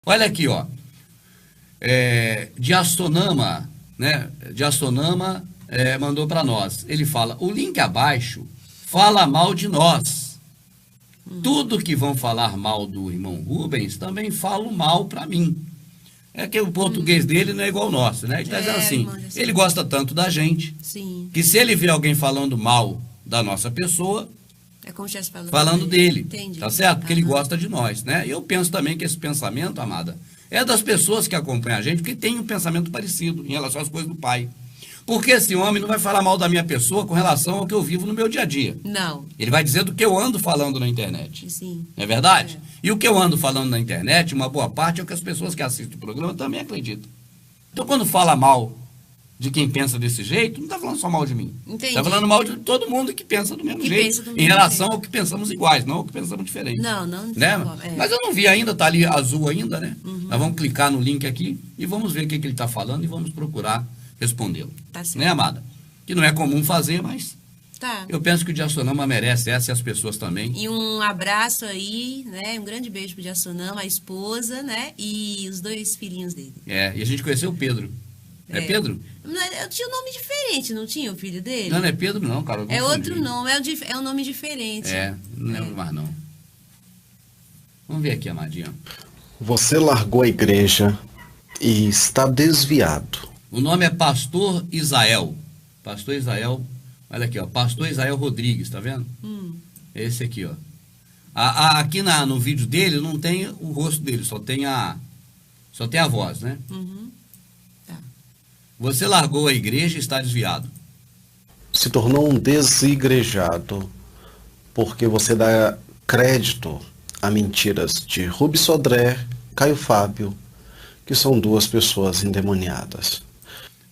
Olha aqui, ó. Diastonama, né? Diastonama mandou para nós. Ele fala, o link abaixo fala mal de nós. Tudo que vão falar mal do irmão Rubens, também falam mal para mim. É que o português dele não é igual ao nosso, né? Ele está dizendo assim, ele gosta tanto da gente, sim, que se ele vê alguém falando mal da nossa pessoa, é como se estivesse falando dele, entendi. Tá certo? Porque ele gosta de nós, né? E eu penso também que esse pensamento, amada, é das pessoas que acompanham a gente, porque tem um pensamento parecido em relação às coisas do Pai. Porque esse homem não vai falar mal da minha pessoa com relação ao que eu vivo no meu dia a dia. Não. Ele vai dizer do que eu ando falando na internet. Sim. Não é verdade? E o que eu ando falando na internet, uma boa parte, é o que as pessoas que assistem o programa também acreditam. Então, quando fala mal de quem pensa desse jeito, não está falando só mal de mim. Entendi. Está falando mal de todo mundo que pensa do mesmo jeito. Em relação ao que pensamos iguais, não ao que pensamos diferente. Não. Né? Mas eu não vi ainda, tá ali azul ainda, né? Nós vamos clicar no link aqui e vamos ver o que ele está falando e vamos procurar respondê-lo. Tá certo. Né, amada? Que não é comum fazer, mas tá. Eu penso que o Diastonama merece essa e as pessoas também. E um abraço aí, né? Um grande beijo pro Diastonama, a esposa, né? E os 2 filhinhos dele. E a gente conheceu o Pedro. É Pedro? Eu tinha um nome diferente, não tinha o filho dele? Não é Pedro não, cara. É outro nome, é um nome diferente. Não lembro mais não. Vamos ver aqui, amadinha. Você largou a igreja e está desviado. O nome é Pastor Isael. Pastor Isael, olha aqui, ó. Pastor Isael Rodrigues, tá vendo? Esse aqui, ó. Aqui no vídeo dele não tem o rosto dele, só tem a voz, né? Tá. Você largou a igreja e está desviado. Se tornou um desigrejado porque você dá crédito a mentiras de Rubens Sodré, Caio Fábio, que são 2 pessoas endemoniadas.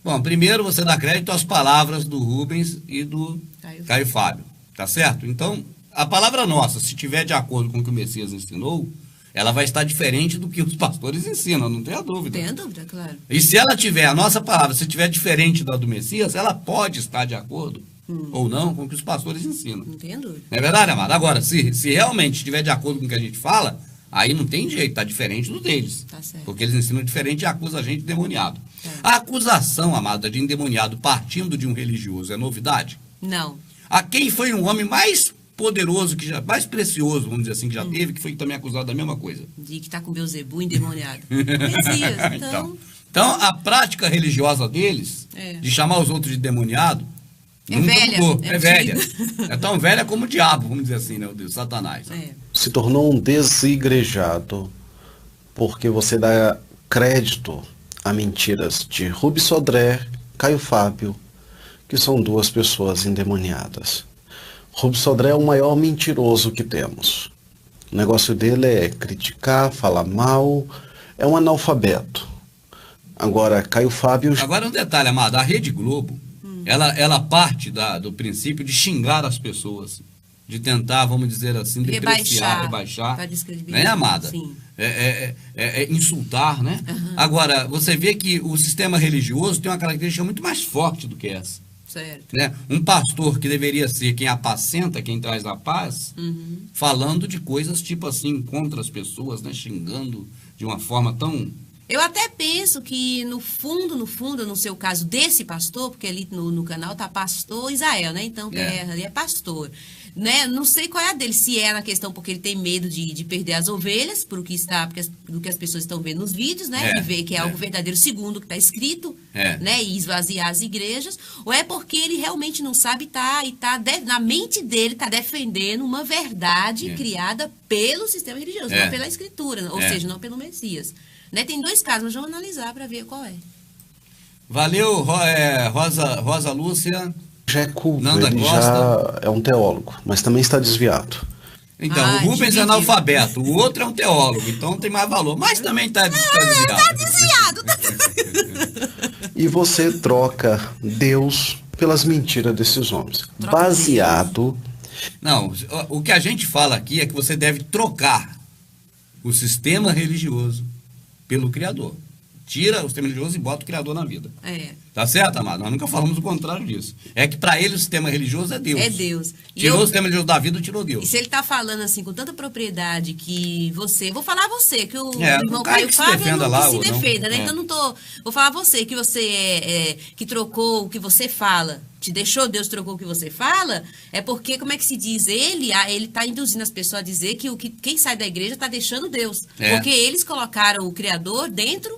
Bom, primeiro você dá crédito às palavras do Rubens e do Caio Fábio, tá certo? Então, a palavra nossa, se estiver de acordo com o que o Messias ensinou, ela vai estar diferente do que os pastores ensinam, não tenha dúvida. Tem dúvida, claro. E se ela tiver, a nossa palavra, se estiver diferente da do Messias, ela pode estar de acordo ou não com o que os pastores ensinam. Não tem dúvida. Não é verdade, amado? Agora, se realmente estiver de acordo com o que a gente fala, aí não tem jeito, tá diferente do deles. Tá certo. Porque eles ensinam diferente e acusam a gente de endemoniado. A acusação, amada, de endemoniado partindo de um religioso é novidade? Não. A quem foi um homem mais poderoso, mais precioso, vamos dizer assim, que já teve, que foi também acusado da mesma coisa? De que tá com Beuzebu endemoniado. Messias, então, a prática religiosa deles, de chamar os outros de endemoniado, nunca mudou. É velha. É tão velha como o diabo, vamos dizer assim, né? O Deus, Satanás. Se tornou um desigrejado porque você dá crédito a mentiras de Rubens Sodré, Caio Fábio, que são 2 pessoas endemoniadas. Rubens Sodré é o maior mentiroso que temos. O negócio dele é criticar, falar mal, é um analfabeto. Agora, Caio Fábio... Agora um detalhe, amado, a Rede Globo, ela parte do princípio de xingar as pessoas, de tentar, vamos dizer assim, rebaixar, né, amada? Sim. Insultar, né? Agora, você vê que o sistema religioso tem uma característica muito mais forte do que essa. Certo. Né? Um pastor que deveria ser quem apacenta, quem traz a paz, falando de coisas tipo assim, contra as pessoas, né? Xingando de uma forma tão... Eu até penso que no fundo, no seu caso desse pastor, porque ali no canal tá pastor Isael, né? Então, ali é pastor. Né? Não sei qual é a dele, se é na questão porque ele tem medo de perder as ovelhas, do que as pessoas estão vendo nos vídeos, né? E ver que é algo verdadeiro segundo o que está escrito, né? E esvaziar as igrejas, ou é porque ele realmente não sabe na mente dele está defendendo uma verdade criada pelo sistema religioso, não pela escritura, ou seja, não pelo Messias. Né? Tem 2 casos, mas vamos analisar para ver qual é. Valeu, Rosa Lúcia. Jeco, ele já é um teólogo, mas também está desviado. Então, o Rubens é analfabeto, o outro é um teólogo, então tem mais valor, mas também está desviado. Está desviado. E você troca Deus pelas mentiras desses homens. Baseado... Não, o que a gente fala aqui é que você deve trocar o sistema religioso pelo Criador. Tira o sistema religioso e bota o Criador na vida. É. Tá certo, amado? Nós nunca falamos o contrário disso. É que para ele o sistema religioso é Deus. É Deus. Tirou o sistema religioso da vida, tirou Deus. E se ele tá falando assim com tanta propriedade que você... Vou falar você, que o É, irmão o cara Caio que se Fábio defenda não lá, que ou se não. defenda, né? É. Então não tô... Vou falar você, que você que trocou o que você fala, te deixou, Deus trocou o que você fala, é porque, como é que se diz? Ele tá induzindo as pessoas a dizer que quem sai da igreja tá deixando Deus. É. Porque eles colocaram o Criador dentro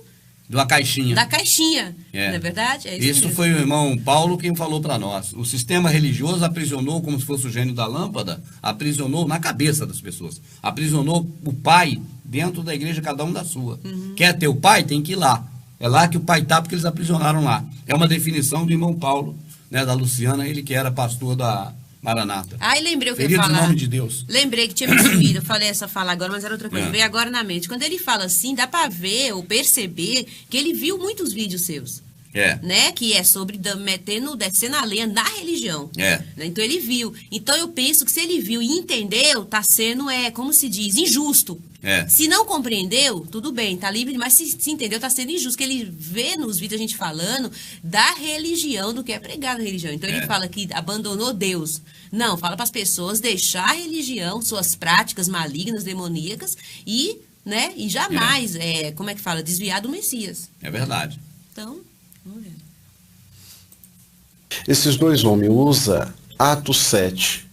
De uma caixinha. da caixinha. É. Não é verdade? É Isso mesmo. foi o irmão Paulo quem falou para nós. O sistema religioso aprisionou, como se fosse o gênio da lâmpada, aprisionou na cabeça das pessoas. Aprisionou o pai dentro da igreja, cada um da sua. Quer ter o pai? Tem que ir lá. É lá que o pai está, porque eles aprisionaram lá. É uma definição do irmão Paulo, né, da Luciana, ele que era pastor da Maranata. Ai, lembrei o que eu ia Ferido em falar. nome de Deus. Lembrei que tinha me sumido. Eu falei essa fala agora, mas era outra coisa. É. Veio agora na mente. Quando ele fala assim, dá pra ver ou perceber que ele viu muitos vídeos seus. É. Né? Que é sobre descendo a lenha na religião. É. Né? Então ele viu. Então eu penso que se ele viu e entendeu, tá sendo, como se diz, injusto. É. Se não compreendeu, tudo bem, tá livre, mas se entendeu, tá sendo injusto, que ele vê nos vídeos a gente falando da religião, do que é pregar na religião. Então ele fala que abandonou Deus. Não, fala para as pessoas deixar a religião, suas práticas malignas, demoníacas e jamais, como é que fala, desviar do Messias. É verdade. Então, vamos ver. Esses dois homens usam Atos 7,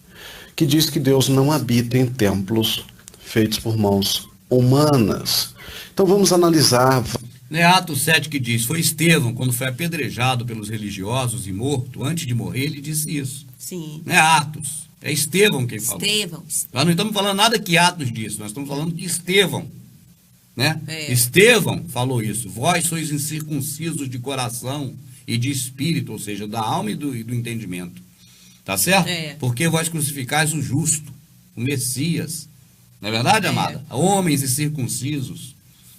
que diz que Deus não habita em templos feitos por mãos humanas. Então vamos analisar. É Atos 7 que diz, foi Estevão, quando foi apedrejado pelos religiosos e morto, antes de morrer, ele disse isso. Sim. Não é Atos, é Estevão quem falou. Estevão. Nós não estamos falando nada que Atos disse, nós estamos falando que Estevão, né? É. Estevão falou isso, vós sois incircuncisos de coração e de espírito, ou seja, da alma e do entendimento. Tá certo? É. Porque vós crucificais o justo, o Messias. Não é verdade, amada? Homens incircuncisos.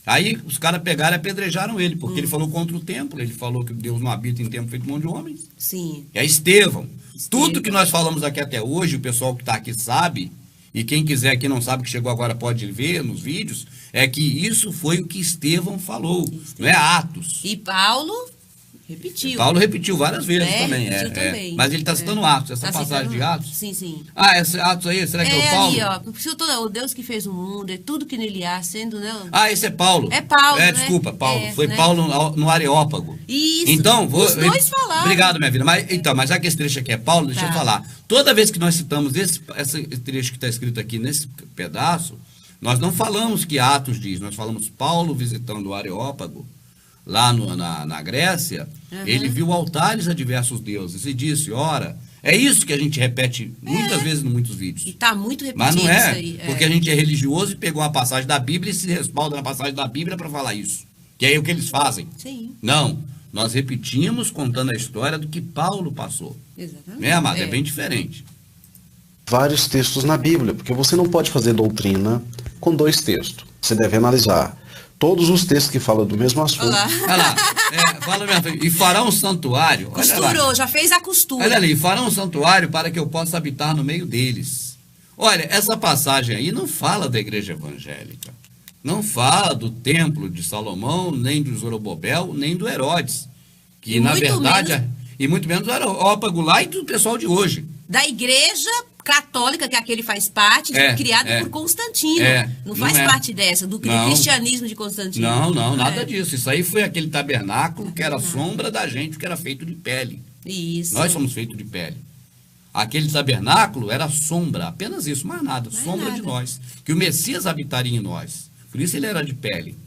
Aí os caras pegaram e apedrejaram ele, porque ele falou contra o templo, ele falou que Deus não habita em templo feito por mão de homens. Sim. É Estevão. Tudo que nós falamos aqui até hoje, o pessoal que está aqui sabe, e quem quiser aqui não sabe, que chegou agora pode ver nos vídeos, é que isso foi o que Estevão falou, não é Atos. E Paulo repetiu. Paulo repetiu várias vezes também. repetiu também. Mas ele está citando Atos, essa Tá passagem citando? de Atos. Sim, sim. Ah, esse Atos aí, será que é o Paulo? Ali, ó. O Deus que fez o mundo, é tudo que nele há, sendo, né? Ah, esse é Paulo. É Paulo, né? Desculpa, Paulo. É, Foi né? Paulo no Areópago. Isso. Então, Os dois falaram. Obrigado, minha vida. Mas já que esse trecho aqui é Paulo, deixa Tá. eu falar. Toda vez que nós citamos esse trecho que está escrito aqui nesse pedaço, nós não falamos que Atos diz, nós falamos Paulo visitando o Areópago, lá na Grécia, ele viu altares a diversos deuses e disse, ora, é isso que a gente repete muitas vezes em muitos vídeos. E tá muito repetido Mas não isso é, aí. porque a gente é religioso e pegou uma passagem da Bíblia e se respalda na passagem da Bíblia para falar isso. Que é o que eles fazem. Sim, Não, nós repetimos contando a história do que Paulo passou. exatamente. Né, amado? É bem diferente. Vários textos na Bíblia, porque você não pode fazer doutrina com dois textos. Você deve analisar todos os textos que falam do mesmo assunto. Olha lá. Olha lá, fala minha filha, e fará um santuário. Olha lá. Costurou, já fez a costura. Olha ali, fará um santuário para que eu possa habitar no meio deles. Olha, essa passagem aí não fala da igreja evangélica. Não fala do templo de Salomão, nem do Zorobabel, nem do Herodes. Que, E na muito verdade, menos- e muito menos do Areópago lá e do pessoal de hoje. Da igreja católica, que aquele faz parte, criada por Constantino. Não faz parte dessa, do cristianismo de Constantino. Não, nada disso. Isso aí foi aquele tabernáculo que era sombra da gente, que era feito de pele. Isso. Nós somos feitos de pele. Aquele tabernáculo era sombra, apenas isso, mais nada, sombra de nós. Que o Messias habitaria em nós. Por isso ele era de pele.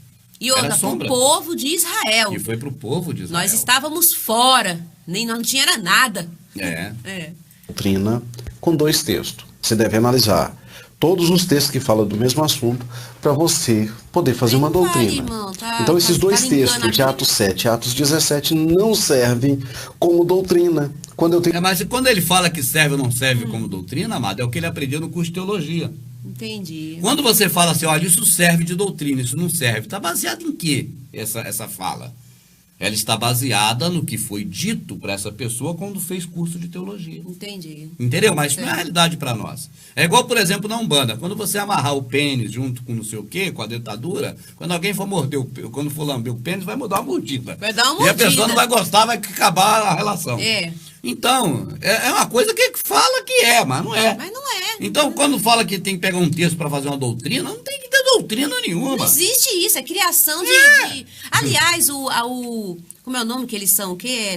E outra, era para o sombra. povo de Israel. E foi para o povo de Israel. Nós estávamos fora, nem não tinha era nada. É. Doutrina com dois textos. Você deve analisar todos os textos que falam do mesmo assunto para você poder fazer Nem uma vale, doutrina. irmão, Então esses dois linkando textos de aqui. Atos 7 e Atos 17 não servem como doutrina. Quando eu tenho Mas quando ele fala que serve ou não serve como doutrina, amado, é o que ele aprendeu no curso de teologia. Entendi. Quando você fala assim, olha, isso serve de doutrina, isso não serve, está baseado em quê essa fala? Ela está baseada no que foi dito para essa pessoa quando fez curso de teologia. Entendi. Entendeu? Mas isso não é realidade para nós. É igual, por exemplo, na Umbanda. Quando você amarrar o pênis junto com não sei o quê, com a dentadura, quando alguém for morder, quando for lamber o pênis, vai mudar uma mordida. Vai dar uma mordida. E mordida. a pessoa não vai gostar, vai acabar a relação. É. Então, é uma coisa que fala que é, mas não é. Mas não é. Então, quando fala que tem que pegar um texto para fazer uma doutrina, não tem que ter doutrina nenhuma. Não existe isso, é criação de... Aliás, como é o nome que eles são? O que é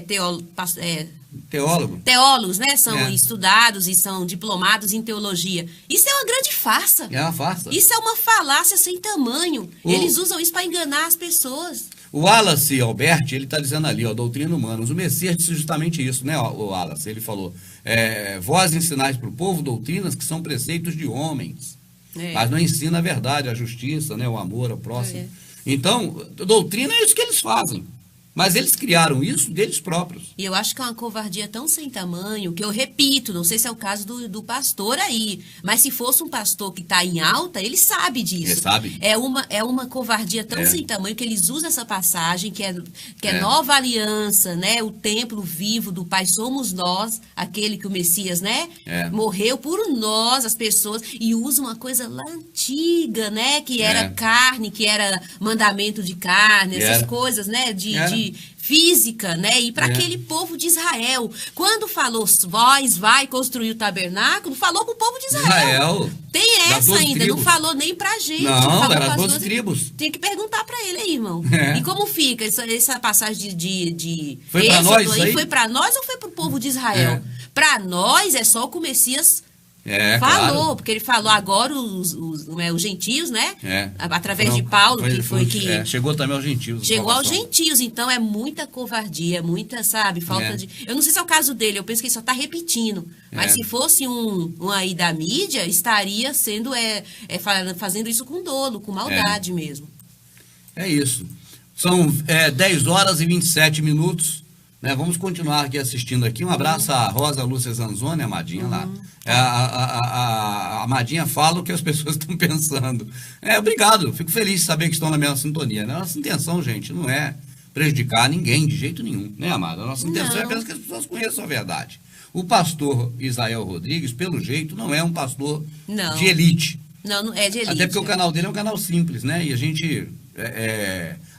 Teólogo. Teólogos, né? São estudados e são diplomados em teologia. Isso é uma grande farsa. É uma farsa. Isso é uma falácia sem tamanho. Eles usam isso para enganar as pessoas. O Wallace Alberti, ele está dizendo ali, ó, doutrina humana. O Messias disse justamente isso, né, o Wallace? Ele falou, vós ensinais para o povo doutrinas que são preceitos de homens, mas não ensina a verdade, a justiça, né, o amor ao próximo. Então, doutrina é isso que eles fazem. Mas eles criaram isso deles próprios. E eu acho que é uma covardia tão sem tamanho, que eu repito, não sei se é o caso do pastor aí, mas se fosse um pastor que está em alta, ele sabe disso. Ele sabe. É uma covardia tão sem tamanho que eles usam essa passagem, que é nova aliança, né? O templo vivo do Pai somos nós, aquele que o Messias, né? Morreu por nós, as pessoas, e usa uma coisa lá antiga, né? Que era carne, que era mandamento de carne, essas coisas, né? De física, né? E para aquele povo de Israel. Quando falou, vós vai construir o tabernáculo, falou para o povo de Israel. Tem essa ainda, tribos. Não falou nem pra gente. Não, era as 12 tribos. Tem que perguntar para ele aí, irmão. E como fica essa passagem de foi para nós aí? Foi para nós ou foi para o povo de Israel? Para nós é só o que o Messias falou, claro. Porque ele falou agora os gentios, né? Através de Paulo, chegou também aos gentios. Chegou aos gentios, então é muita covardia, muita, sabe, falta de... Eu não sei se é o caso dele, eu penso que ele só está repetindo. Mas se fosse um aí da mídia, estaria sendo, fazendo isso com dolo, com maldade mesmo. É isso. São 10 horas e 27 minutos. Né, vamos continuar aqui assistindo aqui. Um abraço à Rosa Lúcia Zanzoni, a Madinha lá. A Madinha fala o que as pessoas estão pensando. Obrigado, fico feliz de saber que estão na mesma sintonia. Né? Nossa intenção, gente, não é prejudicar ninguém de jeito nenhum, né, amada? A nossa intenção é apenas que as pessoas conheçam a verdade. O pastor Isael Rodrigues, pelo jeito, não é um pastor de elite. Não é de elite. Até porque o canal dele é um canal simples, né? E a gente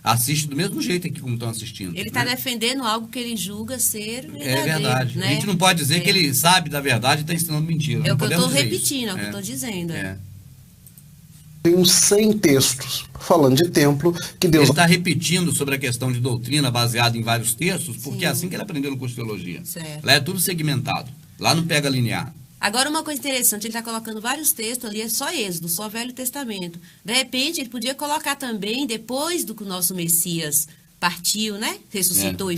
assiste do mesmo jeito aqui como estão assistindo. Ele está defendendo algo que ele julga ser verdadeiro. É verdade. Né? A gente não pode dizer que ele sabe da verdade e está ensinando mentira. É o que eu estou repetindo, é o que eu estou dizendo. Tem uns 100 textos falando de templo que Deus... Ele está repetindo sobre a questão de doutrina baseada em vários textos, porque é assim que ele aprendeu no curso de teologia. Certo. Lá é tudo segmentado. Lá não pega linear. Agora, uma coisa interessante, ele está colocando vários textos ali, é só Êxodo, só Velho Testamento. De repente, ele podia colocar também, depois do que o nosso Messias partiu, né? Ressuscitou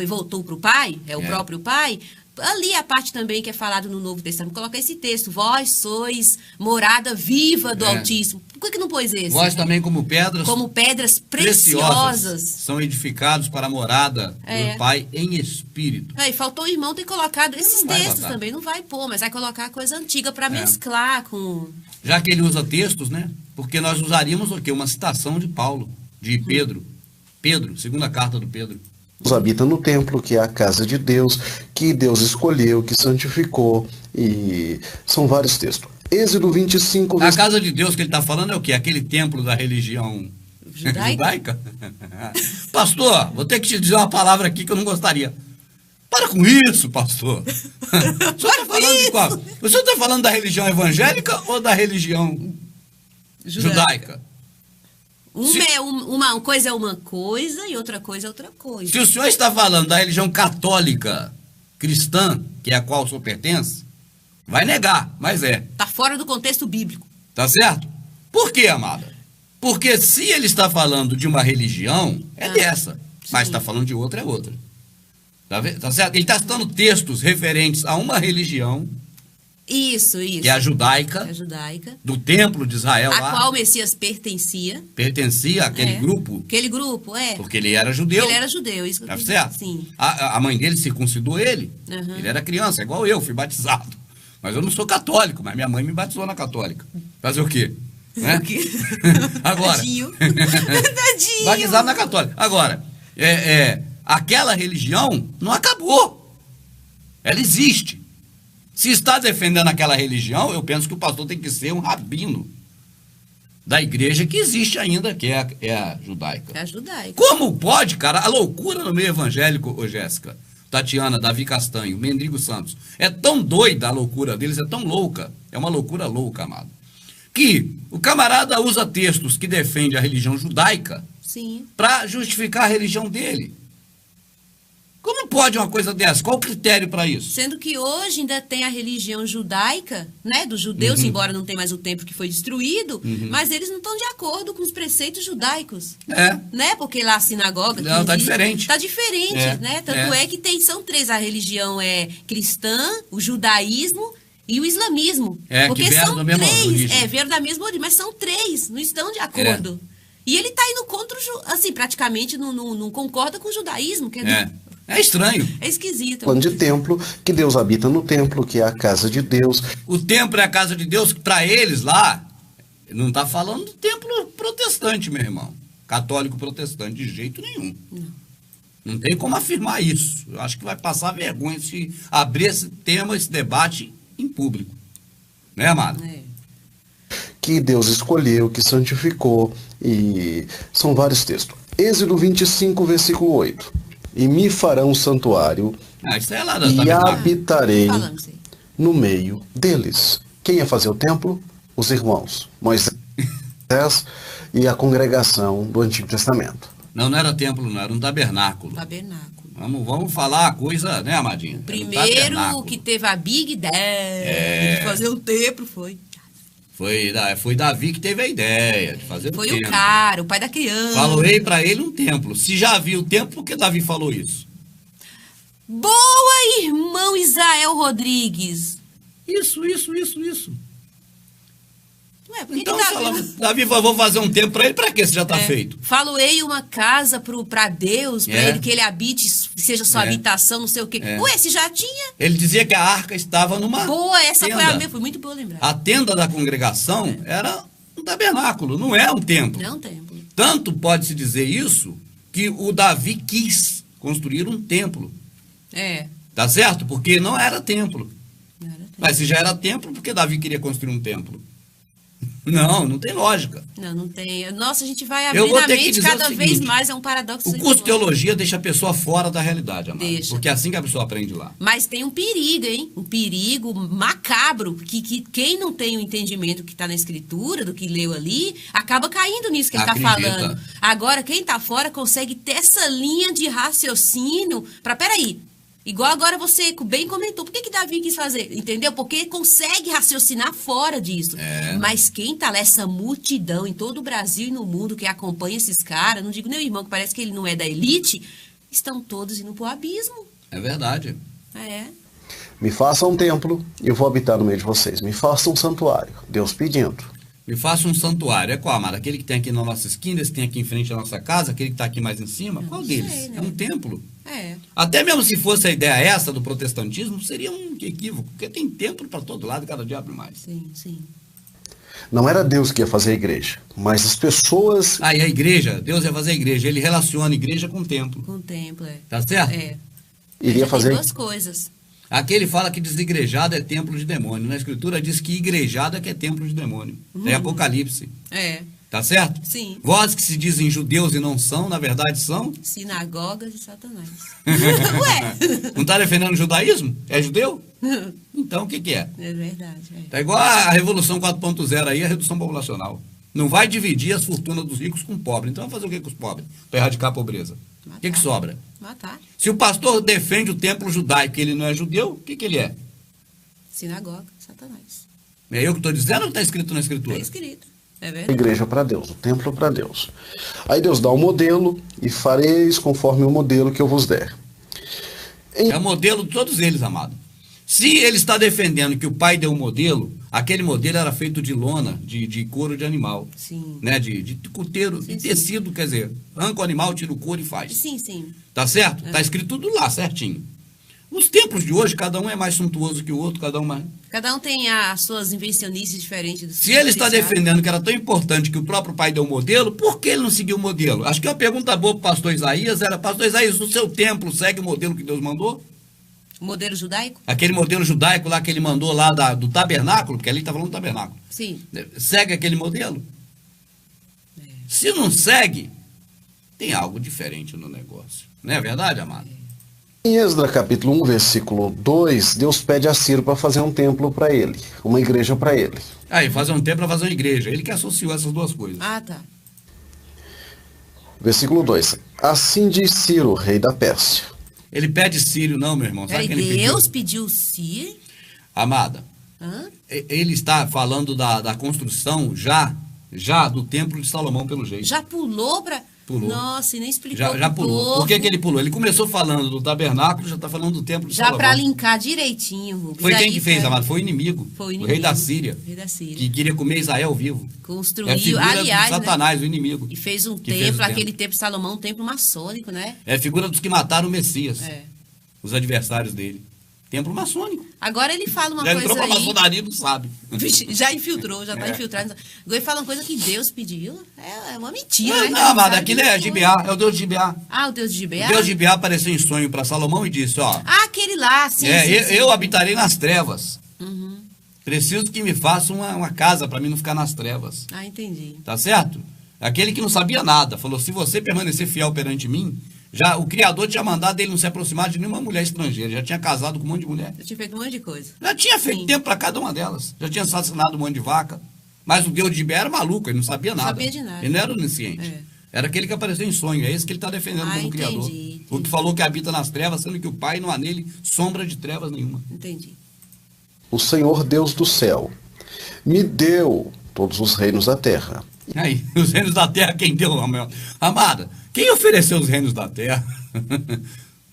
voltou para o Pai, o próprio Pai. Ali a parte também que é falado no Novo Testamento, coloca esse texto, vós sois morada viva do Altíssimo. Por que não pôs esse? Vós também como pedras preciosas são edificados para a morada do Pai em espírito. E faltou o irmão ter colocado esses textos também, não vai pôr, mas vai colocar coisa antiga para mesclar com... Já que ele usa textos, né? Porque nós usaríamos o quê? Uma citação de Paulo, de Pedro. Pedro, segunda carta do Pedro. Habita no templo, que é a casa de Deus, que Deus escolheu, que santificou, e são vários textos. Êxodo 25... A casa de Deus que ele está falando é o quê? Aquele templo da religião judaica? Pastor, vou ter que te dizer uma palavra aqui que eu não gostaria. Para com isso, pastor. O senhor está falando de qual? O senhor está falando da religião evangélica ou da religião judaica? Uma coisa é uma coisa e outra coisa é outra coisa. Se o senhor está falando da religião católica cristã, que é a qual o senhor pertence, vai negar, mas Está fora do contexto bíblico. Tá certo? Por quê, amada? Porque se ele está falando de uma religião, dessa. Mas está falando de outra, é outra. Tá certo? Ele está citando textos referentes a uma religião. Isso. Que é a judaica. Do templo de Israel a qual o Messias pertencia. Pertencia àquele grupo. Aquele grupo, Porque ele era judeu. Ele era judeu, isso que eu certo? Sim. A mãe dele circuncidou ele. Ele era criança, igual eu, fui batizado. Mas eu não sou católico, mas minha mãe me batizou na católica. Fazer o quê? Né? Agora, Tadinho. Tadinho. batizado na católica. Agora, aquela religião não acabou. Ela existe. Se está defendendo aquela religião, eu penso que o pastor tem que ser um rabino da igreja que existe ainda, que é a judaica. É a judaica. Como pode, cara, a loucura no meio evangélico, ô Jéssica, Tatiana, Davi Castanho, Mendrigo Santos, é tão doida a loucura deles, é tão louca, é uma loucura louca, amado, que o camarada usa textos que defendem a religião judaica para justificar a religião dele. Como pode uma coisa dessa? Qual o critério para isso? Sendo que hoje ainda tem a religião judaica, né, dos judeus, embora não tenha mais o templo que foi destruído, mas eles não estão de acordo com os preceitos judaicos. Né? Porque lá a sinagoga... Não, tá diferente. Tá diferente, né? Tanto é que são três, a religião cristã, o judaísmo e o islamismo. Porque que são três, vieram da mesma origem, mas são três, não estão de acordo. E ele está indo contra, assim, praticamente não concorda com o judaísmo, que é estranho. É esquisito. Falando de templo, que Deus habita no templo, que é a casa de Deus. O templo é a casa de Deus, que para eles lá, não está falando do templo protestante, meu irmão. Católico protestante, de jeito nenhum. Não tem como afirmar isso. Eu acho que vai passar vergonha se abrir esse tema, esse debate em público. Né, amado? Que Deus escolheu, que santificou, e são vários textos. Êxodo 25, versículo 8. E me farão um santuário isso é lá e habitarei no meio deles. Quem ia fazer o templo? Os irmãos, Moisés e a congregação do Antigo Testamento. Não era templo, não, era um tabernáculo. Vamos falar a coisa, né, amadinha? Primeiro que teve a big ideia de fazer um templo Foi Davi que teve a ideia de fazer o templo. Foi o cara, o pai da criança. Falei para ele um templo. Se já viu o templo, por que Davi falou isso? Boa, irmão Israel Rodrigues. Isso. Ué, por que então, Davi vou fazer um templo para ele, para quê? Se já está feito. Faloei uma casa para Deus, para ele que ele habite, seja sua habitação, não sei o quê. Ué, se já tinha. Ele dizia que a arca estava numa boa, essa tenda. foi muito boa lembrar. A tenda da congregação era um tabernáculo, não é um templo. Não é um templo. Tanto pode-se dizer isso que o Davi quis construir um templo. Tá certo? Porque não era templo. Mas se já era templo, por que Davi queria construir um templo? Não tem lógica. Não tem. Nossa, a gente vai abrir a mente cada vez mais, é um paradoxo. O curso de teologia deixa a pessoa fora da realidade, amado. Porque é assim que a pessoa aprende lá. Mas tem um perigo, hein? Um perigo macabro, que quem não tem o entendimento que está na escritura, do que leu ali, acaba caindo nisso que ele está falando. Agora, quem está fora consegue ter essa linha de raciocínio para, peraí, igual agora você bem comentou, por que Davi quis fazer? Entendeu? Porque consegue raciocinar fora disso. Mas quem tá lá, essa multidão em todo o Brasil e no mundo que acompanha esses caras, não digo nem o irmão, que parece que ele não é da elite, estão todos indo pro abismo. É verdade. Me faça um templo e eu vou habitar no meio de vocês. Me faça um santuário. Deus pedindo. Me faça um santuário. É qual, amado? Aquele que tem aqui na nossa esquina, esse que tem aqui em frente à nossa casa, aquele que está aqui mais em cima? Qual deles? Sei, né? É um templo. Até mesmo se fosse a ideia essa do protestantismo, seria um equívoco, porque tem templo para todo lado, cada dia abre mais. Sim. Não era Deus que ia fazer a igreja, mas as pessoas... E a igreja, Deus ia fazer a igreja, ele relaciona a igreja com o templo. Com o templo, Tá certo? Iria fazer... Tem duas coisas. Aqui ele fala que desigrejado é templo de demônio. Na escritura diz que igrejado é que é templo de demônio. Tem Apocalipse. Tá certo? Sim. Vós que se dizem judeus e não são, na verdade são? Sinagogas de Satanás. Ué? Não está defendendo o judaísmo? É judeu? Então o que é? É verdade. Tá igual a Revolução 4.0 aí, a redução populacional. Não vai dividir as fortunas dos ricos com os pobres. Então vai fazer o que com os pobres? Para erradicar a pobreza. O que sobra? Matar. Se o pastor defende o templo judaico e ele não é judeu, o que ele é? Sinagoga, Satanás. É eu que estou dizendo ou está escrito na escritura? Está escrito. É A verdade. igreja para Deus, o templo para Deus. Aí Deus dá um modelo e fareis conforme o modelo que eu vos der. É o modelo de todos eles, amado. Se ele está defendendo que o pai deu um modelo, aquele modelo era feito de lona, de couro de animal. Sim. Né? De cuteiro, de tecido, quer dizer, arranca o animal, tira o couro e faz. Sim. Tá certo? Tá escrito tudo lá, certinho. Os templos de hoje, cada um é mais suntuoso que o outro, cada um mais... Cada um tem as suas invencionices diferentes. Se ele está defendendo que era tão importante que o próprio pai deu o modelo, por que ele não seguiu o modelo? Acho que uma pergunta boa para o pastor Isaías era: pastor Isaías, o seu templo segue o modelo que Deus mandou? O modelo judaico? Aquele modelo judaico lá que ele mandou lá do tabernáculo, porque ali está falando do tabernáculo. Sim. Segue aquele modelo? Se não segue, tem algo diferente no negócio. Não é verdade, amado? Em Esdras capítulo 1, versículo 2, Deus pede a Ciro para fazer um templo para ele, uma igreja para ele. Aí, fazer um templo para fazer uma igreja. Ele que associou essas duas coisas. Ah, tá. Versículo 2. Assim diz Ciro, rei da Pérsia. Ele pede Sírio, não, meu irmão. Sabe Peraí, que ele Deus pediu Ciro? Amada, Hã? ele está falando da construção já do templo de Salomão, pelo jeito. Já pulou para... Pulou. Nossa, e nem explicou Já pro pulou. povo. Por que ele pulou? Ele começou falando do tabernáculo, já está falando do templo de Já Salomão. para linkar direitinho. Rubens. Foi quem Aí que fez, foi- amado? Foi o inimigo. Foi o O inimigo. rei da Síria. O rei da Síria. Que queria comer Israel vivo. Construiu, É figura aliás, de Satanás, o inimigo. né? E fez um que fez o templo, templo. aquele templo de Salomão, um templo maçônico, né? É figura dos que mataram o Messias. É. Os adversários dele. Templo maçônico. Agora ele fala uma Já coisa entrou pra aí... maçonaria, não sabe. Vixe, já infiltrou, já tá É. infiltrado. Agora ele fala uma coisa que Deus pediu. É uma mentira, Não, né? não, amado, Sabe aquilo de é tudo. Gibeá, é o Deus de Gibeá. Ah, o Deus de Gibeá? O Deus de Gibeá apareceu em sonho para Salomão e disse, ó, Ah, aquele lá, sim, sim, sim. eu habitarei nas trevas. Uhum. Preciso que me faça uma casa para mim não ficar nas trevas. Ah, entendi. Tá certo? Aquele que não sabia nada, falou, se você permanecer fiel perante mim, já o Criador tinha mandado ele não se aproximar de nenhuma mulher estrangeira, já tinha casado com um monte de mulher. Eu tinha feito um monte de coisa. Já tinha feito Sim. tempo para cada uma delas, já tinha assassinado um monte de vaca. Mas o Deus de Gibeá era maluco, ele não sabia nada. sabia de nada. Ele não era onisciente. É. Era aquele que apareceu em sonho, é esse que ele está defendendo Ah, como entendi, Criador. entendi. O que falou que habita nas trevas, sendo que o Pai não há nele sombra de trevas nenhuma. Entendi. O Senhor Deus do céu me deu todos os reinos da terra. Aí, os reinos da terra, quem deu, amada? Quem ofereceu os reinos da terra?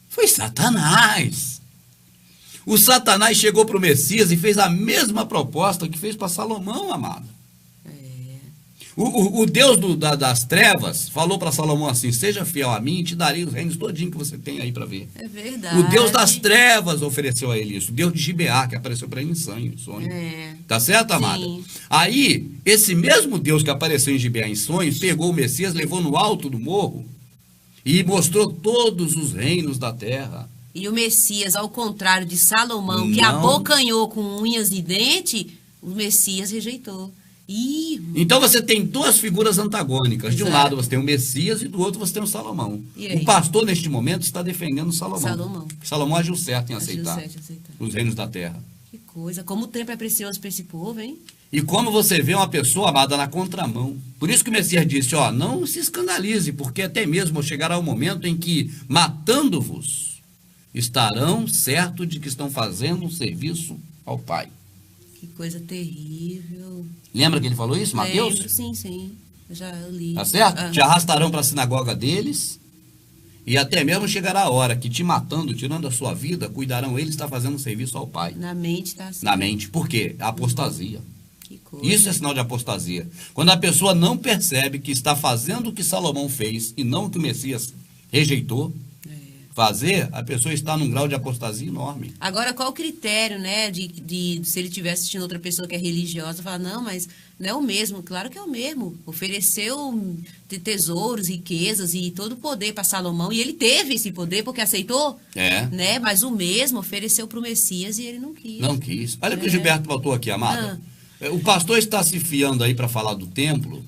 Foi Satanás. O Satanás chegou para o Messias e fez a mesma proposta que fez para Salomão, amada. O Deus das trevas falou para Salomão assim, seja fiel a mim e te darei os reinos todinho que você tem aí para ver. É verdade. O Deus das trevas ofereceu a ele isso. O Deus de Gibeá, que apareceu para ele em sonho. É. Tá certo, amada? Sim. Aí, esse mesmo Deus que apareceu em Gibeá em sonhos, pegou o Messias, levou no alto do morro e mostrou todos os reinos da terra. E o Messias, ao contrário de Salomão, que Não. abocanhou com unhas e dente, o Messias rejeitou. Ih, Então você tem duas figuras antagônicas. De um Exato. lado você tem o Messias e do outro você tem o Salomão. E aí? O pastor, neste momento, está defendendo Salomão. Salomão. Salomão agiu certo em agiu aceitar certo, aceitar. os reinos da terra. Que coisa. Como o tempo é precioso para esse povo, hein? E como você vê uma pessoa amada na contramão. Por isso que o Messias disse, ó, não se escandalize, porque até mesmo chegará o momento em que, matando-vos, estarão certos de que estão fazendo um serviço ao Pai. Que coisa terrível. Lembra que ele falou isso, Mateus? Lembro, sim, sim. Eu já li. Tá certo? Ah. Te arrastarão para a sinagoga deles, e até mesmo chegará a hora que, te matando, tirando a sua vida, cuidarão eles estar fazendo um serviço ao Pai. Na mente tá assim. Na mente. Por quê? A apostasia. Que coisa. Isso é sinal de apostasia. Quando a pessoa não percebe que está fazendo o que Salomão fez e não o que o Messias rejeitou fazer, a pessoa está num grau de apostasia enorme. Agora, qual o critério, né, de se ele estiver assistindo outra pessoa que é religiosa, falar, não, mas não é o mesmo. Claro que é o mesmo. Ofereceu tesouros, riquezas e todo o poder para Salomão, e ele teve esse poder porque aceitou, É. né? Mas o mesmo ofereceu para o Messias e ele não quis. Não quis. Olha o que o É. Gilberto botou aqui, amada. O pastor está se fiando aí para falar do templo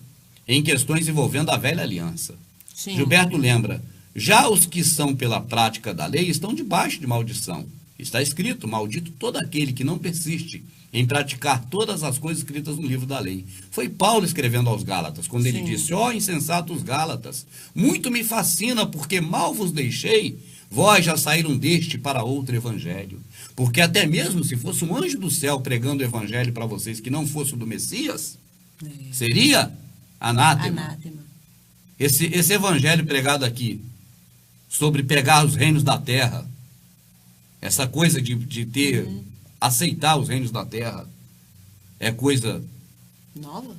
em questões envolvendo a velha aliança. Sim. Gilberto lembra, já os que são pela prática da lei estão debaixo de maldição. Está escrito, maldito todo aquele que não persiste em praticar todas as coisas escritas no livro da lei. Foi Paulo escrevendo aos Gálatas, quando ele Sim. disse, ó insensatos Gálatas, muito me fascina porque mal vos deixei, vós já saíram deste para outro evangelho. Porque até mesmo se fosse um anjo do céu pregando o evangelho para vocês que não fosse o do Messias, seria anátema. Anátema. Esse evangelho pregado aqui, sobre pegar os reinos da terra, essa coisa de ter, aceitar os reinos da terra, é coisa Nova?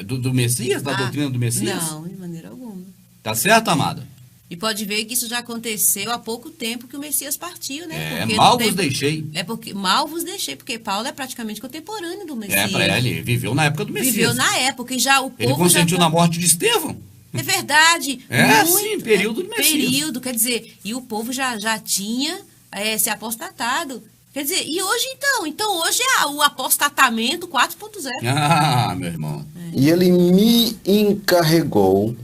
do Messias, da doutrina do Messias? Não, de maneira alguma. Tá certo, amada? E pode ver que isso já aconteceu há pouco tempo que o Messias partiu, né? Mal vos deixei. É porque mal vos deixei, porque Paulo é praticamente contemporâneo do Messias. Ele viveu na época do Messias. Viveu na época, e já o povo ele consentiu na morte de Estevão. É verdade. Sim, período do Messias. Período, quer dizer, e o povo já tinha se apostatado. Quer dizer, e hoje então? Então hoje é o apostatamento 4.0. Ah, meu irmão. E ele me encarregou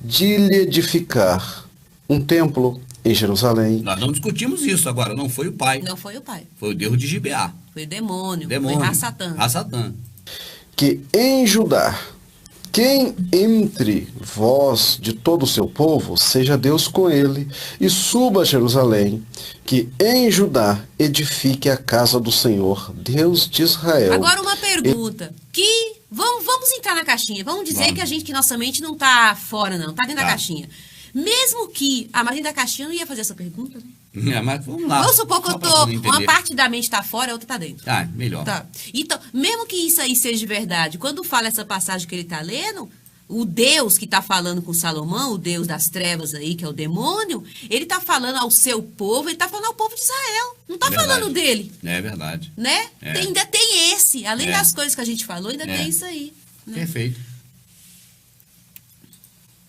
de lhe edificar um templo em Jerusalém. Nós não discutimos isso agora, não foi o pai. Não foi o pai. Foi o Deus de Gibeá. Foi o demônio. Foi Rassatã. Que em Judá, quem entre vós de todo o seu povo, seja Deus com ele, e suba a Jerusalém, que em Judá edifique a casa do Senhor, Deus de Israel. Agora uma pergunta, vamos entrar na caixinha, vamos dizer que nossa mente não está fora não, está dentro da caixinha. Mesmo que a Maria da caixinha não ia fazer essa pergunta, né? Mas vamos lá. Vamos supor que uma parte da mente está fora, a outra está dentro. Melhor. Tá. Então, mesmo que isso aí seja de verdade, quando fala essa passagem que ele está lendo, o Deus que está falando com Salomão, o Deus das trevas aí, que é o demônio, ele está falando ao seu povo, ele está falando ao povo de Israel. Não está falando dele. É verdade. Né? Ainda tem esse. Além das coisas que a gente falou, ainda tem isso aí. Né? Perfeito.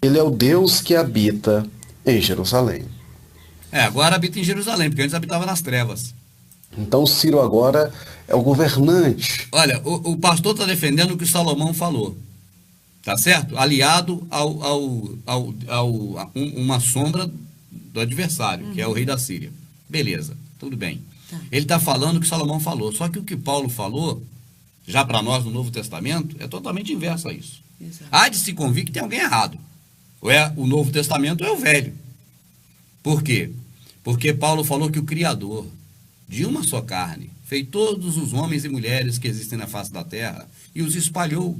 Ele é o Deus que habita em Jerusalém. Agora habita em Jerusalém, porque antes habitava nas trevas. Então Ciro agora é o governante. Olha, o pastor está defendendo o que Salomão falou. Tá certo? Aliado uma sombra do adversário, que é o rei da Síria. Beleza, tudo bem. Tá. Ele está falando o que Salomão falou. Só que o que Paulo falou, já para nós no Novo Testamento, é totalmente inverso a isso. Exato. Há de se convir que tem alguém errado. Ou é o Novo Testamento ou é o Velho. Por quê? Porque Paulo falou que o Criador, de uma só carne, fez todos os homens e mulheres que existem na face da terra e os espalhou,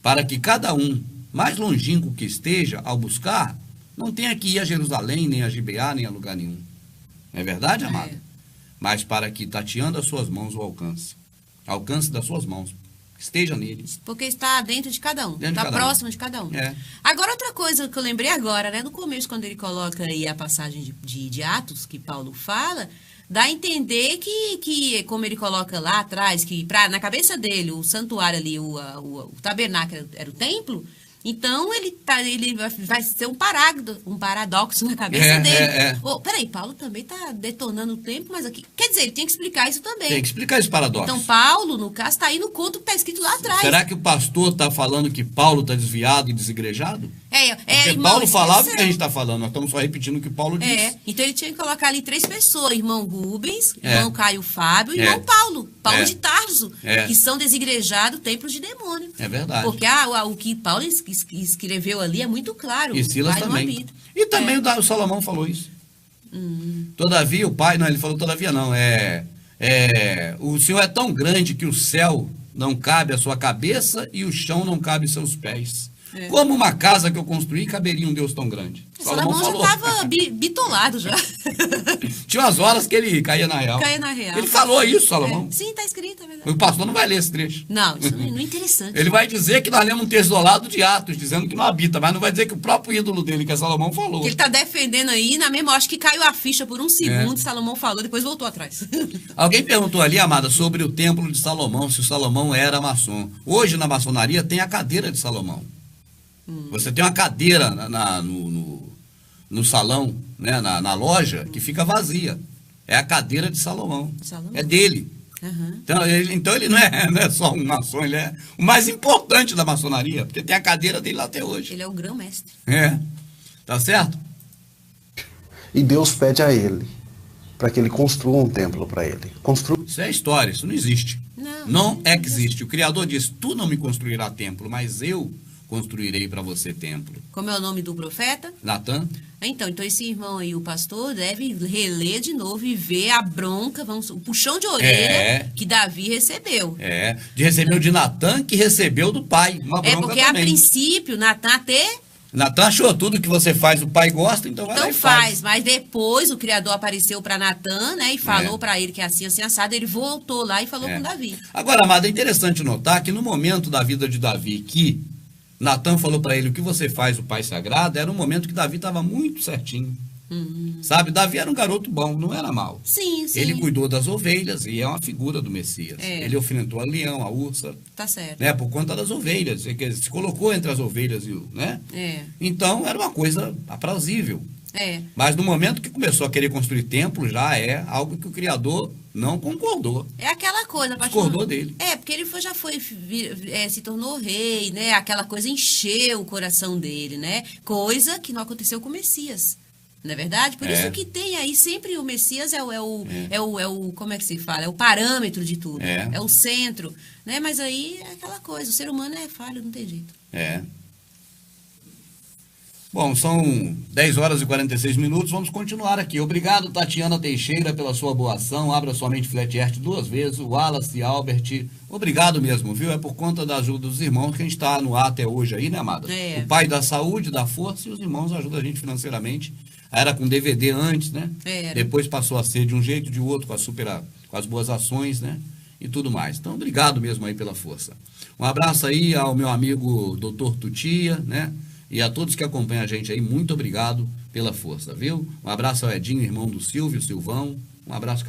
para que cada um, mais longínquo que esteja ao buscar, não tenha que ir a Jerusalém, nem a Gibeá, nem a lugar nenhum. Não é verdade, amado? Mas para que, tateando as suas mãos, o alcance das suas mãos, esteja neles. Porque está dentro de cada um, está próximo de cada um. Agora, outra coisa que eu lembrei agora, né? No começo, quando ele coloca aí a passagem de Atos, que Paulo fala, dá a entender que como ele coloca lá atrás, que na cabeça dele, o santuário ali, o tabernáculo era o templo, então ele vai ser um paradoxo na cabeça dele. Peraí, Paulo também está detonando o templo, mas aqui... Quer dizer, ele tem que explicar isso também. Tem que explicar esse paradoxo. Então Paulo, no caso, está aí no conto que está escrito lá atrás. Será que o pastor está falando que Paulo está desviado e desigrejado? Porque irmão, Paulo falava o que a gente está falando, nós estamos só repetindo o que Paulo disse. Então ele tinha que colocar ali 3 pessoas, irmão Rubens, irmão Caio Fábio e irmão Paulo de Tarso, que são desigrejados templos de demônio. É verdade. Porque o que Paulo escreveu ali é muito claro. E Silas também. E também o Salomão falou isso. Todavia, o pai, não, ele falou todavia não, o Senhor é tão grande que o céu não cabe à sua cabeça e o chão não cabe aos seus pés. Como uma casa que eu construí, caberia um Deus tão grande. Salomão já estava bitolado já. Tinha umas horas que ele caía na real. Ele falou isso, Salomão. Sim, está escrito, é verdade. O pastor não vai ler esse trecho. Não, isso não é interessante. Ele vai dizer que nós lemos um texto isolado de Atos, dizendo que não habita, mas não vai dizer que o próprio ídolo dele, que é Salomão, falou. Ele está defendendo aí, na mesma, acho que caiu a ficha por um segundo, Salomão falou, depois voltou atrás. Alguém perguntou ali, amada, sobre o templo de Salomão, se o Salomão era maçom. Hoje, na maçonaria, tem a cadeira de Salomão. Você tem uma cadeira no salão, né, na loja, que fica vazia. É a cadeira de Salomão. É dele. Então ele não é só um maçom, ele é o mais importante da maçonaria, porque tem a cadeira dele lá até hoje. Ele é o grão-mestre. Tá certo? E Deus pede a ele para que ele construa um templo para ele. Isso é história, isso não existe. Não existe. O Criador diz, tu não me construirás templo, mas eu construirei para você templo. Como é o nome do profeta? Natan. Então esse irmão aí, o pastor, deve reler de novo e ver a bronca, o puxão de orelha que Davi recebeu. Recebeu de Natan, que recebeu do pai. Uma bronca porque também. A princípio, Natan achou tudo que você faz, o pai gosta, então vai lá e faz. Mas depois o Criador apareceu para Natan, né, e falou para ele que é assim assado, ele voltou lá e falou com Davi. Agora, amado, é interessante notar que no momento da vida de Davi que Natan falou para ele: o que você faz, o Pai Sagrado, era um momento que Davi estava muito certinho. Sabe, Davi era um garoto bom, não era mau. Sim, sim. Ele cuidou das ovelhas e é uma figura do Messias. É. Ele enfrentou a leão, a ursa. Tá certo. Né, por conta das ovelhas. Ele se colocou entre as ovelhas, né? É. Então era uma coisa aprazível. É. Mas no momento que começou a querer construir templo, já é algo que o Criador não concordou. É aquela coisa, Discordou dele. É, porque ele já foi, se tornou rei, né? Aquela coisa encheu o coração dele, né? Coisa que não aconteceu com o Messias. Não é verdade? Por isso que tem aí sempre o Messias é o como é que se fala? É o parâmetro de tudo. É o centro, né? Mas aí é aquela coisa, o ser humano é falho, não tem jeito. É. Bom, são 10 horas e 46 minutos, vamos continuar aqui. Obrigado, Tatiana Teixeira, pela sua boa ação. Abra sua mente Flat Earth 2 vezes. O Wallace Albert, obrigado mesmo, viu? É por conta da ajuda dos irmãos que a gente está no ar até hoje aí, né, amada? É. O pai dá saúde, dá força e os irmãos ajudam a gente financeiramente. Era com DVD antes, né? Era. Depois passou a ser de um jeito, de outro, com as boas ações, né? E tudo mais. Então, obrigado mesmo aí pela força. Um abraço aí ao meu amigo Dr. Tutia, né? E a todos que acompanham a gente aí, muito obrigado pela força, viu? Um abraço ao Edinho, irmão do Silvio, Silvão. Um abraço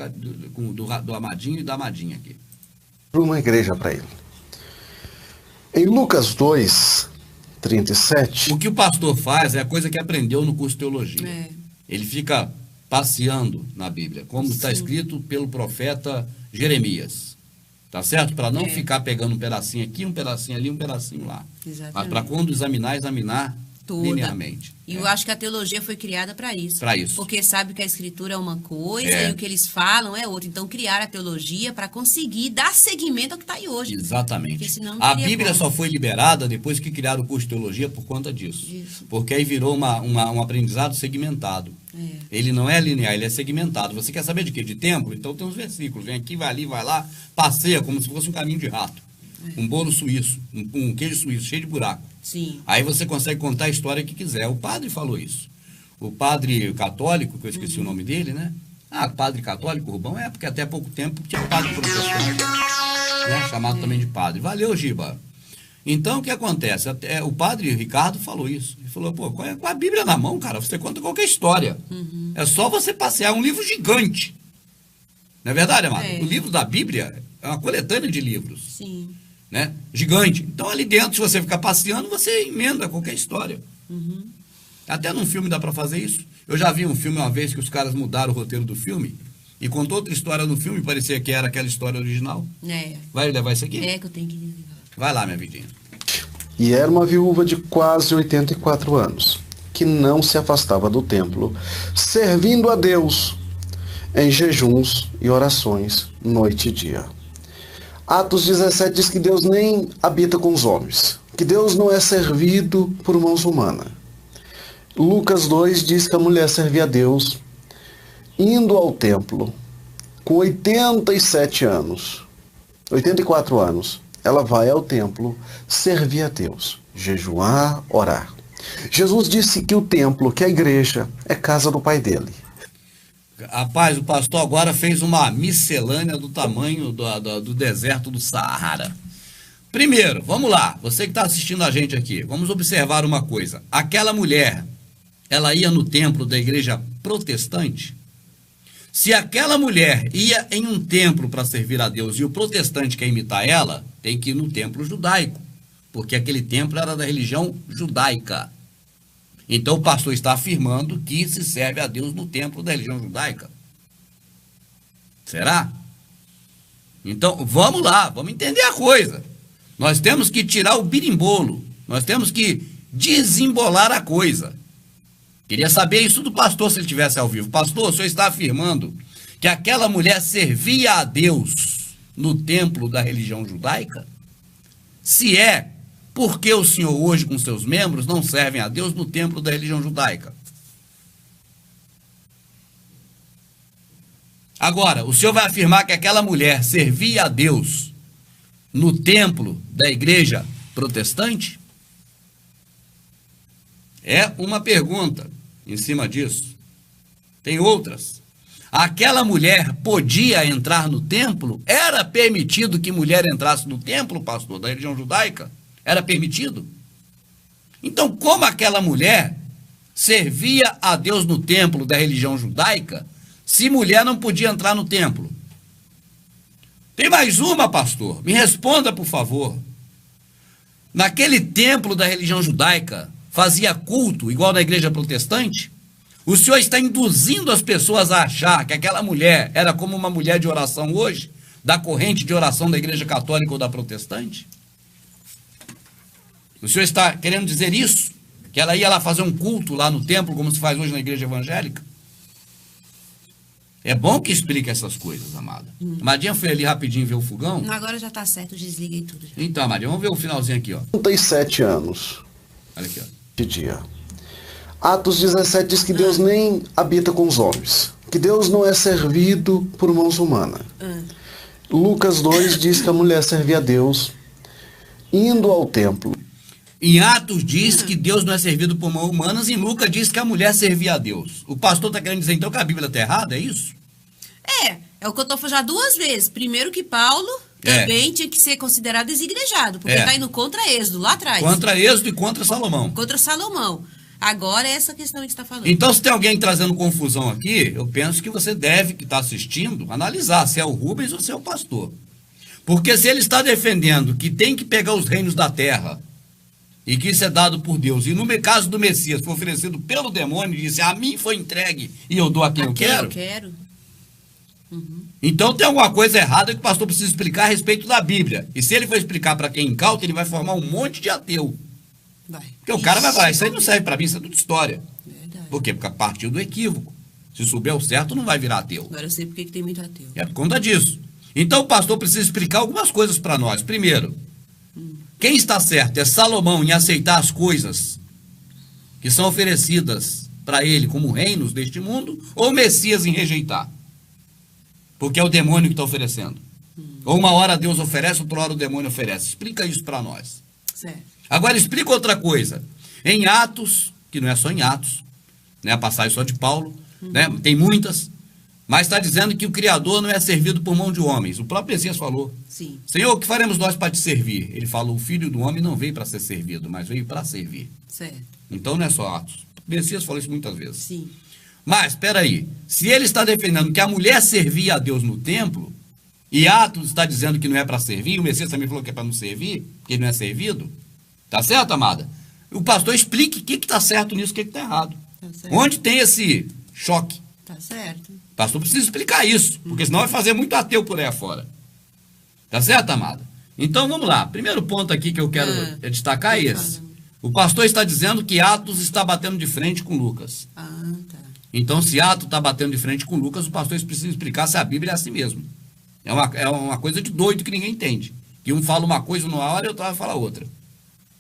do Amadinho e da Amadinha aqui. Para uma igreja para ele. Em Lucas 2, 37. O que o pastor faz é a coisa que aprendeu no curso de teologia. É. Ele fica passeando na Bíblia, como está escrito pelo profeta Jeremias. Tá certo? Para não ficar pegando um pedacinho aqui, um pedacinho ali, um pedacinho lá. Exatamente. Mas para quando examinar linearmente. E eu acho que a teologia foi criada para isso. Para isso. Porque sabe que a escritura é uma coisa e o que eles falam é outra. Então, criar a teologia para conseguir dar seguimento ao que está aí hoje. Exatamente. Porque senão não A teria Bíblia como. só foi liberada depois que criaram o curso de teologia por conta disso. Isso. Porque aí virou um aprendizado segmentado. Ele não é linear, ele é segmentado. Você quer saber de quê? De templo? Então tem uns versículos. Vem aqui, vai ali, vai lá, passeia como se fosse um caminho de rato. Um bolo suíço, um queijo suíço, cheio de buraco. Sim. Aí você consegue contar a história que quiser. O padre falou isso. O padre católico, que eu esqueci o nome dele, né? Padre católico, Rubão, porque até pouco tempo tinha padre protestante, né? Chamado também de padre. Valeu, Giba. Então, o que acontece? O padre Ricardo falou isso. Ele falou, com a Bíblia na mão, cara, você conta qualquer história. É só você passear. É um livro gigante. Não é verdade, amado? O livro da Bíblia é uma coletânea de livros. Sim. Né? Gigante. Então, ali dentro, se você ficar passeando, você emenda qualquer história. Até num filme dá para fazer isso. Eu já vi um filme uma vez que os caras mudaram o roteiro do filme e contou outra história no filme, parecia que era aquela história original. Vai levar isso aqui? É que eu tenho que... Vai lá, minha vidinha. E era uma viúva de quase 84 anos, que não se afastava do templo, servindo a Deus em jejuns e orações, noite e dia. Atos 17 diz que Deus nem habita com os homens, que Deus não é servido por mãos humanas. Lucas 2 diz que a mulher servia a Deus indo ao templo com 87 anos, 84 anos. Ela vai ao templo servir a Deus, jejuar, orar. Jesus disse que o templo, que a igreja, é casa do Pai dele. Rapaz, o pastor agora fez uma miscelânea do tamanho do deserto do Saara. Primeiro, vamos lá, você que está assistindo a gente aqui, vamos observar uma coisa. Aquela mulher, ela ia no templo da igreja protestante? Se aquela mulher ia em um templo para servir a Deus e o protestante quer imitar ela, tem que ir no templo judaico, porque aquele templo era da religião judaica. Então o pastor está afirmando que se serve a Deus no templo da religião judaica. Será? Então vamos lá, vamos entender a coisa. Nós temos que tirar o birimbolo, nós temos que desembolar a coisa. Queria saber isso do pastor se ele estivesse ao vivo. Pastor, o senhor está afirmando que aquela mulher servia a Deus no templo da religião judaica? Se é, por que o senhor hoje com seus membros não servem a Deus no templo da religião judaica? Agora, o senhor vai afirmar que aquela mulher servia a Deus no templo da igreja protestante? É uma pergunta em cima disso. Tem outras. Aquela mulher podia entrar no templo? Era permitido que mulher entrasse no templo, pastor, da religião judaica? Era permitido? Então, como aquela mulher servia a Deus no templo da religião judaica, se mulher não podia entrar no templo? Tem mais uma, pastor. Me responda, por favor. Naquele templo da religião judaica, fazia culto igual na igreja protestante? O senhor está induzindo as pessoas a achar que aquela mulher era como uma mulher de oração hoje, da corrente de oração da igreja católica ou da protestante? O senhor está querendo dizer isso? Que ela ia lá fazer um culto lá no templo, como se faz hoje na igreja evangélica? É bom que explique essas coisas, amada. Amadinha foi ali rapidinho ver o fogão. Agora já tá certo, desliguei tudo. Já. Então, Amadinha, vamos ver o finalzinho aqui, ó. 37 anos. Olha aqui, ó. De dia. Atos 17 diz que Deus nem habita com os homens. Que Deus não é servido por mãos humanas. Lucas 2 diz que a mulher servia a Deus indo ao templo. Em Atos diz que Deus não é servido por mãos humanas, em Lucas diz que a mulher servia a Deus. O pastor está querendo dizer então que a Bíblia está errada, é isso? É o que eu tô falando já 2 vezes. Primeiro que Paulo também tinha que ser considerado desigrejado, porque tá indo contra Êxodo, lá atrás. Contra Êxodo e contra Salomão. Contra Salomão. Agora é essa questão que você está falando. Então, se tem alguém trazendo confusão aqui, eu penso que você deve, que está assistindo, analisar se é o Rubens ou se é o pastor. Porque se ele está defendendo que tem que pegar os reinos da terra e que isso é dado por Deus, e no caso do Messias foi oferecido pelo demônio e disse, a mim foi entregue e eu dou a quem eu quero. Então tem alguma coisa errada que o pastor precisa explicar a respeito da Bíblia. E se ele for explicar para quem incauta, ele vai formar um monte de ateu. Porque o cara vai falar, isso aí não serve para mim, isso é tudo história. Verdade. Por quê? Porque partiu do equívoco. Se souber o certo, não vai virar ateu. Agora eu sei porque que tem muito ateu. É por conta disso. Então o pastor precisa explicar algumas coisas para nós. Primeiro, quem está certo é Salomão em aceitar as coisas que são oferecidas para ele como reinos deste mundo, ou Messias em rejeitar? Porque é o demônio que está oferecendo. Ou uma hora Deus oferece, outra hora o demônio oferece. Explica isso para nós. Certo. Agora explica outra coisa. Em Atos, que não é só em Atos, né, a passagem só de Paulo, né, tem muitas, mas está dizendo que o Criador não é servido por mão de homens. O próprio Messias falou, Sim. Senhor, o que faremos nós para te servir? Ele falou, o Filho do Homem não veio para ser servido, mas veio para servir. Certo. Então não é só Atos. O Messias falou isso muitas vezes. Sim. Mas, espera aí, se ele está defendendo que a mulher servia a Deus no templo, e Atos está dizendo que não é para servir, e o Messias também falou que é para não servir, que ele não é servido, tá certo, amada? O pastor explique o que está certo nisso, o que está errado. Tá certo. Onde tem esse choque? Tá certo. O pastor precisa explicar isso, porque senão vai fazer muito ateu por aí afora. Tá certo, amada? Então vamos lá. Primeiro ponto aqui que eu quero destacar é esse. O pastor está dizendo que Atos está batendo de frente com Lucas. Tá. Então, se Atos está batendo de frente com Lucas, o pastor precisa explicar se a Bíblia é assim mesmo. É uma coisa de doido que ninguém entende. Que um fala uma coisa numa hora e outro vai falar outra.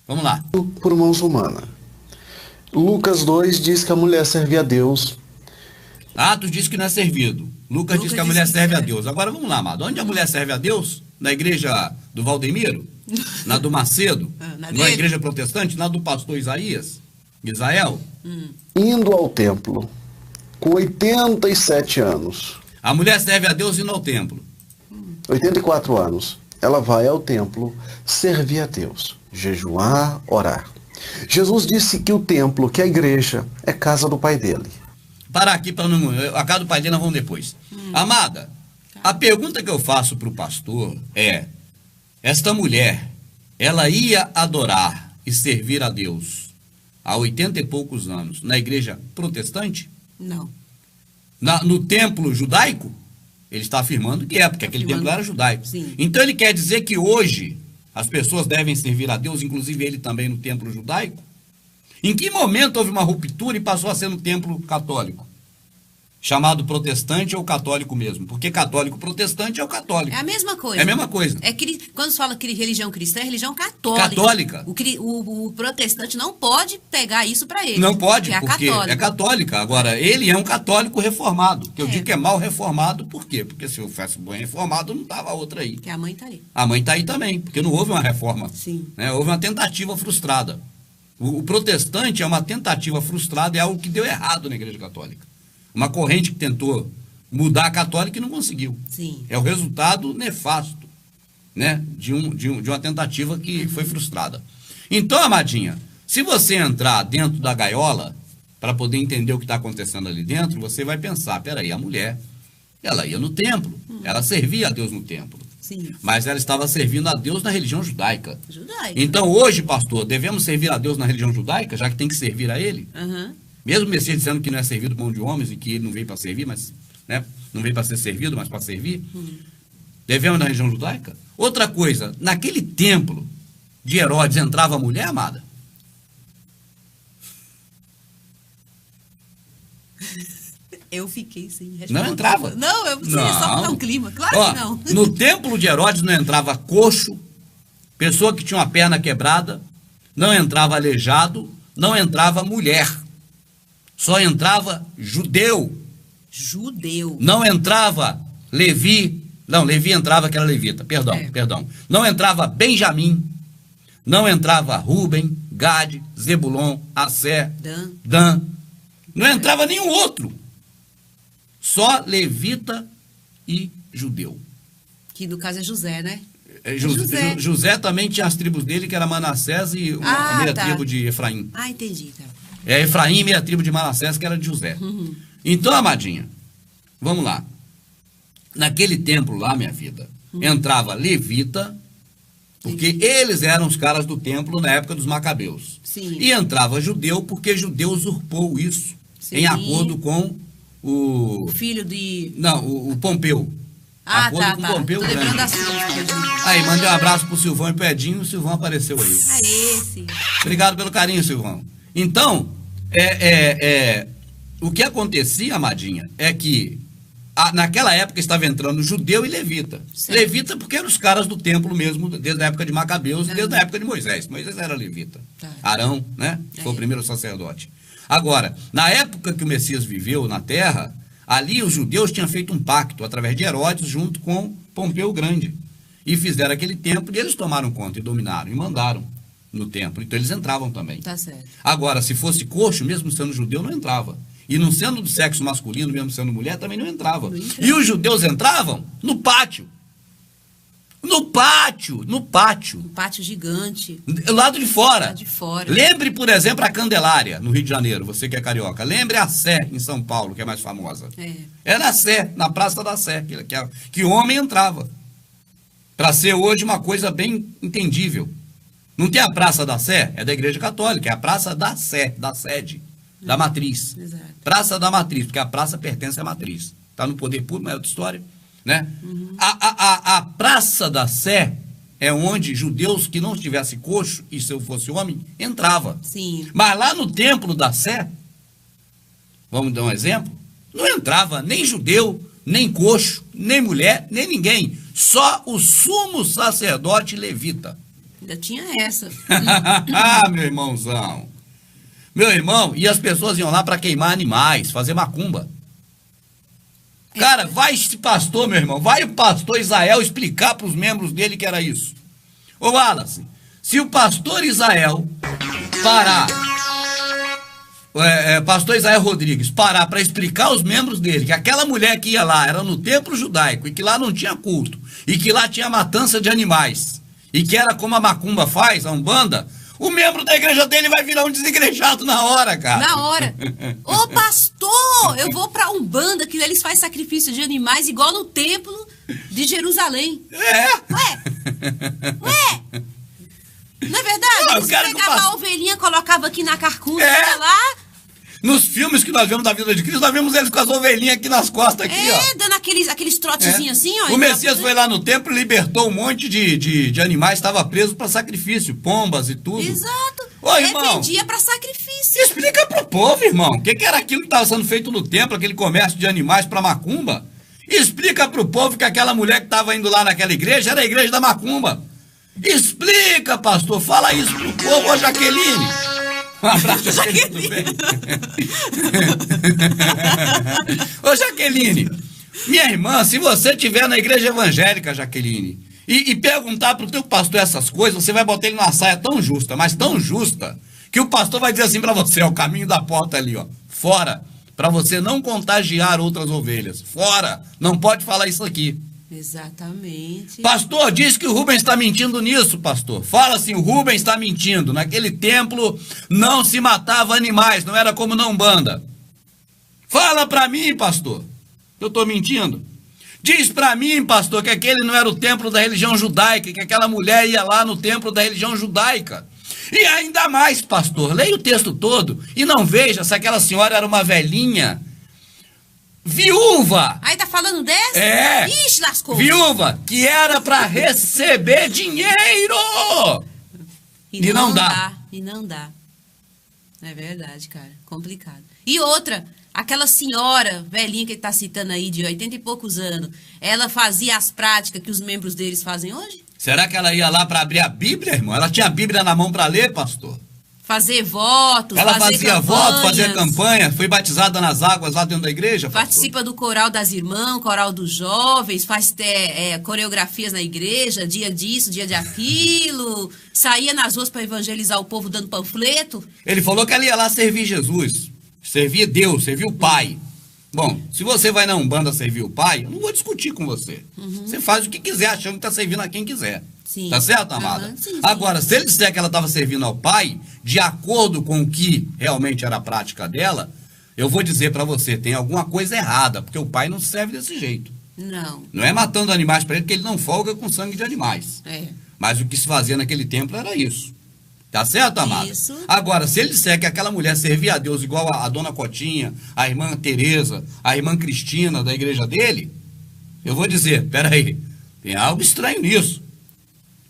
Vamos lá. Por mãos humanas. Lucas 2 diz que a mulher servia a Deus. Atos diz que não é servido. Lucas diz que a mulher serve a Deus. Agora vamos lá, amado. Onde a mulher serve a Deus? Na igreja do Valdemiro? Na do Macedo? Na igreja protestante? Na do pastor Isaías? Israel? Indo ao templo. Com 87 anos. A mulher serve a Deus indo ao templo. 84 anos. Ela vai ao templo servir a Deus. Jejuar, orar. Jesus disse que o templo, que a igreja, é casa do pai dele. Parar aqui para não... A casa do pai dele nós vamos depois. Amada, a pergunta que eu faço para o pastor é: esta mulher, ela ia adorar e servir a Deus há 80 e poucos anos na igreja protestante? Não. No templo judaico? Ele está afirmando que é, porque aquele templo era judaico. Sim. Então ele quer dizer que hoje as pessoas devem servir a Deus, inclusive ele também no templo judaico? Em que momento houve uma ruptura e passou a ser no templo católico? Chamado protestante ou católico mesmo? Porque católico protestante é o católico. É a mesma coisa. É a mesma coisa. Quando se fala religião cristã, é religião católica. Católica. O protestante não pode pegar isso para ele. Não pode, é porque católica. é católica. Agora, ele é um católico reformado. Que eu digo que é mal reformado, por quê? Porque se eu fosse bem reformado, não estava outra aí. Porque a mãe está aí. A mãe está aí também, porque não houve uma reforma. Sim. Né? Houve uma tentativa frustrada. O protestante é uma tentativa frustrada, é algo que deu errado na Igreja Católica. Uma corrente que tentou mudar a católica e não conseguiu. Sim. É o resultado nefasto, né, de uma tentativa que foi frustrada. Então, amadinha, Se você entrar dentro da gaiola, para poder entender o que está acontecendo ali dentro, você vai pensar, peraí, a mulher, ela ia no templo, ela servia a Deus no templo. Sim. Mas ela estava servindo a Deus na religião judaica. Judaica. Então hoje, pastor, devemos servir a Deus na religião judaica, já que tem que servir a ele? Aham. Mesmo o Messias dizendo que não é servido mão de homens e que ele não veio para servir, mas, né, não veio para ser servido, mas para servir. Devemos na religião judaica? Outra coisa, naquele templo de Herodes entrava a mulher, amada? Eu fiquei sem responder. Não entrava? Não, eu precisei só botar um clima. Claro Ó, que não. No templo de Herodes não entrava coxo, pessoa que tinha uma perna quebrada, não entrava aleijado, não entrava mulher. Só entrava judeu. Judeu. Não entrava Levi. Não, Levi entrava que era levita. Perdão. Não entrava Benjamim. Não entrava Ruben, Gade, Zebulon, Assé, Dan. Não entrava nenhum outro. Só levita e judeu. Que no caso é José, né? José também tinha as tribos dele, que era Manassés e a meia tribo de Efraim. Ah, entendi. Tá. É Efraim e meia tribo de Manassés, que era de José. Então, amadinha, vamos lá. Naquele templo lá, minha vida, entrava levita, porque eles eram os caras do templo na época dos Macabeus. Sim. E entrava judeu, porque judeu usurpou isso, em acordo com o filho de... Não, o Pompeu. Acordo com Pompeu Grande. Lembrando das filhas. Aí, mandei um abraço pro Silvão e pro Edinho, o Silvão apareceu aí. Sim. Obrigado pelo carinho, Silvão. Então, o que acontecia, amadinha, é que naquela época estava entrando judeu e levita. Certo. Levita porque eram os caras do templo mesmo, desde a época de Macabeus e desde a época de Moisés. Moisés era levita. Tá. Arão, né? Foi o primeiro sacerdote. Agora, na época que o Messias viveu na terra, ali os judeus tinham feito um pacto através de Herodes junto com Pompeu Grande. E fizeram aquele templo e eles tomaram conta e dominaram e mandaram no templo. Então eles entravam também. Tá certo. Agora, se fosse coxo, mesmo sendo judeu, não entrava. E não sendo do sexo masculino, mesmo sendo mulher, também não entrava. E os judeus entravam no pátio. No pátio. Um pátio gigante. Lado de fora. Lá de fora. Lembre, por exemplo, a Candelária, no Rio de Janeiro, você que é carioca. Lembre a Sé, em São Paulo, que é mais famosa. Era a Sé, na Praça da Sé, que o homem entrava. Para ser hoje uma coisa bem entendível. Não tem a Praça da Sé? É da Igreja Católica, é a Praça da Sé, da sede, da matriz. Exato. Praça da matriz, porque a praça pertence à matriz. Está no poder público, mas é outra história. Né? A Praça da Sé é onde judeus que não estivesse coxo, e se eu fosse homem, entrava. Sim. Mas lá no templo da Sé, vamos dar um exemplo, não entrava nem judeu, nem coxo, nem mulher, nem ninguém. Só o sumo sacerdote levita. Ainda tinha essa. Meu irmãozão. Meu irmão, e as pessoas iam lá para queimar animais, fazer macumba. Cara, vai esse pastor, meu irmão, vai o pastor Israel explicar para os membros dele que era isso. Ô Wallace, se o pastor Israel parar, pastor Israel Rodrigues parar para explicar aos membros dele que aquela mulher que ia lá era no templo judaico e que lá não tinha culto, e que lá tinha matança de animais, e que era como a macumba faz, a Umbanda, o membro da igreja dele vai virar um desigrejado na hora, cara. Na hora. Ô, pastor, eu vou pra Umbanda, que eles fazem sacrifício de animais igual no templo de Jerusalém. Ué? Não é verdade? Não, Você pegava a ovelhinha, colocava aqui na carcunha, lá... Nos filmes que nós vemos da vida de Cristo, nós vemos eles com as ovelhinhas aqui nas costas, aqui, ó. Dando aqueles trotezinhos assim, ó. O Messias foi lá no templo e libertou um monte de animais, estava preso para sacrifício, pombas e tudo. Exato. Ô, irmão, vendia para sacrifício. Explica pro povo, irmão, o que era aquilo que estava sendo feito no templo, aquele comércio de animais para macumba. Explica pro povo que aquela mulher que estava indo lá naquela igreja era a igreja da macumba. Explica, pastor, fala isso pro povo, ô Jaqueline. Um abraço, Jaqueline, tudo bem? Ô, Jaqueline, minha irmã, se você estiver na igreja evangélica, Jaqueline, e perguntar pro teu pastor essas coisas, você vai botar ele numa saia tão justa, mas tão justa, que o pastor vai dizer assim pra você, ó, o caminho da porta ali, ó, fora, pra você não contagiar outras ovelhas, fora, não pode falar isso aqui. Exatamente. Pastor, diz que o Rubens está mentindo nisso, pastor. Fala assim, o Rubens está mentindo. Naquele templo não se matava animais, não era como na Umbanda. Fala para mim, pastor. Eu estou mentindo? Diz para mim, pastor, que aquele não era o templo da religião judaica, que aquela mulher ia lá no templo da religião judaica. E ainda mais, pastor, leia o texto todo e não veja se aquela senhora era uma velhinha viúva. Aí tá falando dessa? É. Ixi, lascou. Viúva, que era para receber dinheiro. E não dá. E não dá. É verdade, cara. Complicado. E outra, aquela senhora velhinha que ele tá citando aí, de 80 e poucos anos, ela fazia as práticas que os membros deles fazem hoje? Será que ela ia lá para abrir a Bíblia, irmão? Ela tinha a Bíblia na mão para ler, pastor? Fazer votos, Ela fazer fazia campanhas, voto, fazia campanha, foi batizada nas águas lá dentro da igreja, pastor? participa do coral das irmãs, coral dos jovens, faz coreografias na igreja, dia disso, dia de aquilo, saía nas ruas para evangelizar o povo dando panfleto. Ele falou que ela ia lá servir Jesus, servir Deus, servir o Pai. Bom, se você vai na Umbanda servir o Pai, eu não vou discutir com você. Você faz o que quiser, achando que está servindo a quem quiser. Sim. Tá certo, amada? Sim. Agora, se ele disser que ela estava servindo ao Pai, de acordo com o que realmente era a prática dela, eu vou dizer para você, tem alguma coisa errada, porque o Pai não serve desse jeito. Não. Não é matando animais para ele, porque ele não folga com sangue de animais. Mas o que se fazia naquele templo era isso. Tá certo, amada? Isso. Agora, se ele disser que aquela mulher servia a Deus igual a dona Cotinha, a irmã Teresa, a irmã Cristina da igreja dele, eu vou dizer, peraí, tem algo estranho nisso.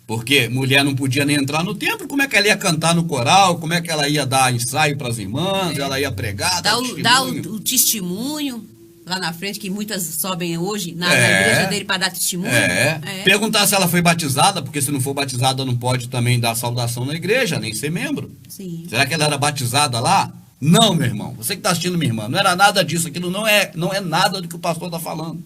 Porque mulher não podia nem entrar no templo, como é que ela ia cantar no coral, como é que ela ia dar ensaio para as irmãs, ela ia pregar, Dá testemunho. o testemunho lá na frente, que muitas sobem hoje na igreja dele para dar testemunho. Perguntar se ela foi batizada, porque se não for batizada não pode também dar saudação na igreja, nem ser membro. Sim. Será que ela era batizada lá? Não, meu irmão. Você que está assistindo, minha irmã, não era nada disso. Aquilo não é nada do que o pastor está falando.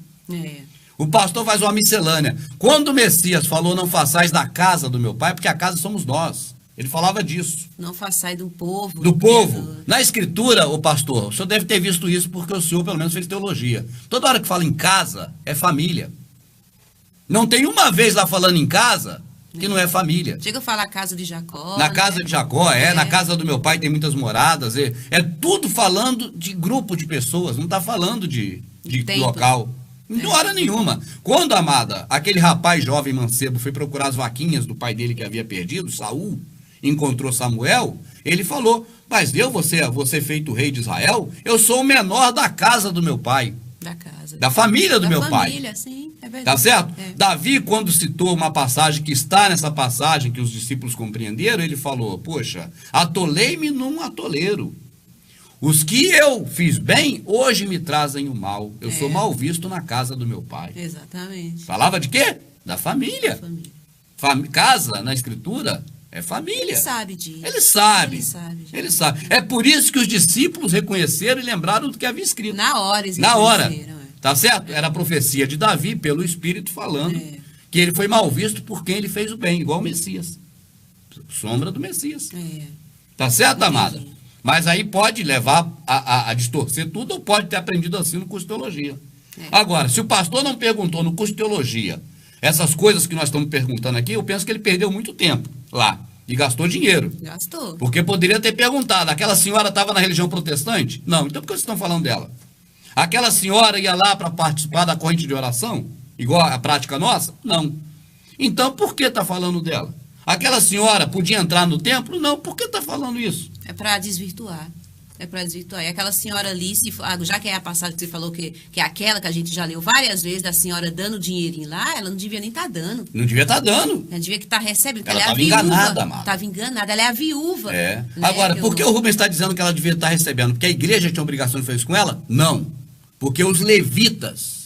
O pastor faz uma miscelânea. Quando o Messias falou, não façais da casa do meu pai, porque a casa somos nós. Ele falava disso. Não façais do povo. Do povo. Na escritura, o pastor, o senhor deve ter visto isso porque o senhor pelo menos fez teologia. Toda hora que fala em casa, é família. Não tem uma vez lá falando em casa que não é família. Chega a falar casa de Jacó. Na casa de Jacó, na casa do meu pai tem muitas moradas. É tudo falando de grupo de pessoas, não está falando de local. Não hora nenhuma. Quando, amada, aquele rapaz jovem mancebo foi procurar as vaquinhas do pai dele que havia perdido, Saul, encontrou Samuel, ele falou, mas eu, você feito rei de Israel, eu sou o menor da casa do meu pai. Da casa. Da família do meu pai. Da família, sim, é verdade. Tá certo? Davi, quando citou uma passagem que está nessa passagem que os discípulos compreenderam, ele falou, poxa, atolei-me num atoleiro. Os que eu fiz bem, hoje me trazem o mal. Eu sou mal visto na casa do meu pai. Exatamente. Falava de quê? Da família. Casa, na escritura, é família. Ele sabe disso. Ele sabe. É por isso que os discípulos reconheceram e lembraram do que havia escrito. Na hora, eles Na hora. Tá certo? Era a profecia de Davi, pelo Espírito falando, que ele foi mal visto por quem ele fez o bem, igual o Messias. Sombra do Messias. Tá certo, amada? Mas aí pode levar a distorcer tudo ou pode ter aprendido assim no curso de teologia. Agora, se o pastor não perguntou no curso de teologia essas coisas que nós estamos perguntando aqui, eu penso que ele perdeu muito tempo lá e gastou dinheiro. Gastou. Porque poderia ter perguntado, aquela senhora estava na religião protestante? Não, então por que vocês estão falando dela? Aquela senhora ia lá para participar da corrente de oração, igual a prática nossa? Não. Então por que está falando dela? Aquela senhora podia entrar no templo? Não, por que está falando isso? É para desvirtuar. E aquela senhora ali, já que é a passagem que você falou que é aquela que a gente já leu várias vezes, da senhora dando dinheirinho lá, ela não devia nem estar dando. Não devia estar dando. Ela devia que estar recebendo. Ela estava enganada, amada. Estava enganada, ela é a viúva. Né? Agora, por que o Rubens está dizendo que ela devia estar recebendo? Porque a igreja tinha obrigação de fazer isso com ela? Não. Porque os levitas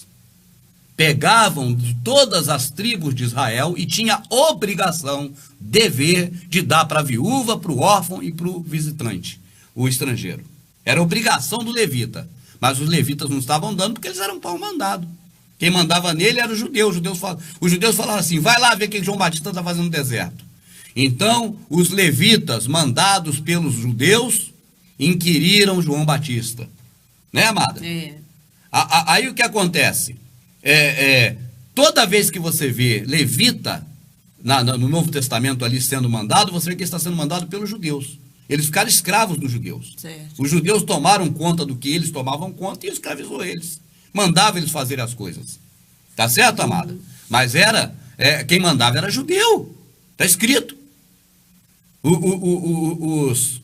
pegavam de todas as tribos de Israel e tinha obrigação, dever de dar para a viúva, para o órfão e para o visitante, o estrangeiro. Era obrigação do levita. Mas os levitas não estavam dando porque eles eram pau mandado. Quem mandava nele era o judeu. Os judeus falaram assim, vai lá ver o que João Batista está fazendo no deserto. Então, os levitas, mandados pelos judeus, inquiriram João Batista. Né, amada? Aí o que acontece? Toda vez que você vê levita no Novo Testamento ali sendo mandado, você vê que ele está sendo mandado pelos judeus. Eles ficaram escravos dos judeus. Certo. Os judeus tomaram conta do que eles tomavam conta e escravizou eles. Mandava eles fazer as coisas. Tá certo, amada? Mas quem mandava era judeu. Está escrito. Os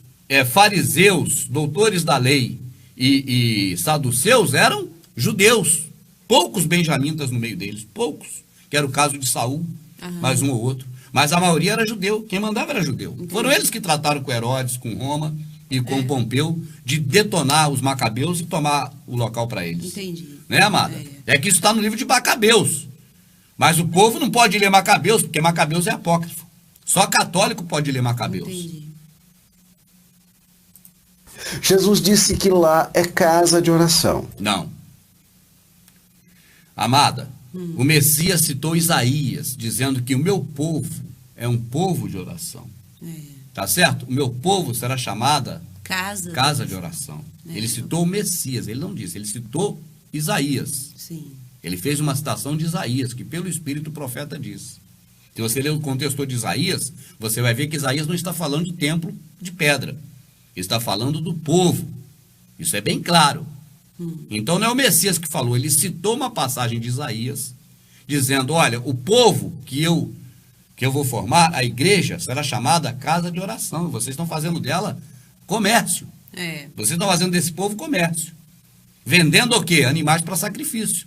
fariseus, doutores da lei e saduceus eram judeus. Poucos benjamitas no meio deles. Poucos. Que era o caso de Saul, mais um ou outro. Mas a maioria era judeu. Quem mandava era judeu. Entendi. Foram eles que trataram com Herodes, com Roma e com Pompeu de detonar os macabeus e tomar o local para eles. Entendi. Né, amada? É que isso está no livro de Macabeus. Mas o povo não pode ler Macabeus, porque Macabeus é apócrifo. Só católico pode ler Macabeus. Entendi. Jesus disse que lá é casa de oração. Não. Amada, o Messias citou Isaías, dizendo que o meu povo é um povo de oração. Tá certo? O meu povo será chamada casa de oração. Ele citou o Messias, ele não disse, ele citou Isaías. Sim. Ele fez uma citação de Isaías, que pelo Espírito o profeta diz. Se você ler o contexto de Isaías, você vai ver que Isaías não está falando de templo de pedra. Ele está falando do povo. Isso é bem claro. Então não é o Messias que falou, ele citou uma passagem de Isaías, dizendo, olha, o povo que eu vou formar, a igreja, será chamada casa de oração. Vocês estão fazendo dela comércio. Vocês estão fazendo desse povo comércio. Vendendo o quê? Animais para sacrifício.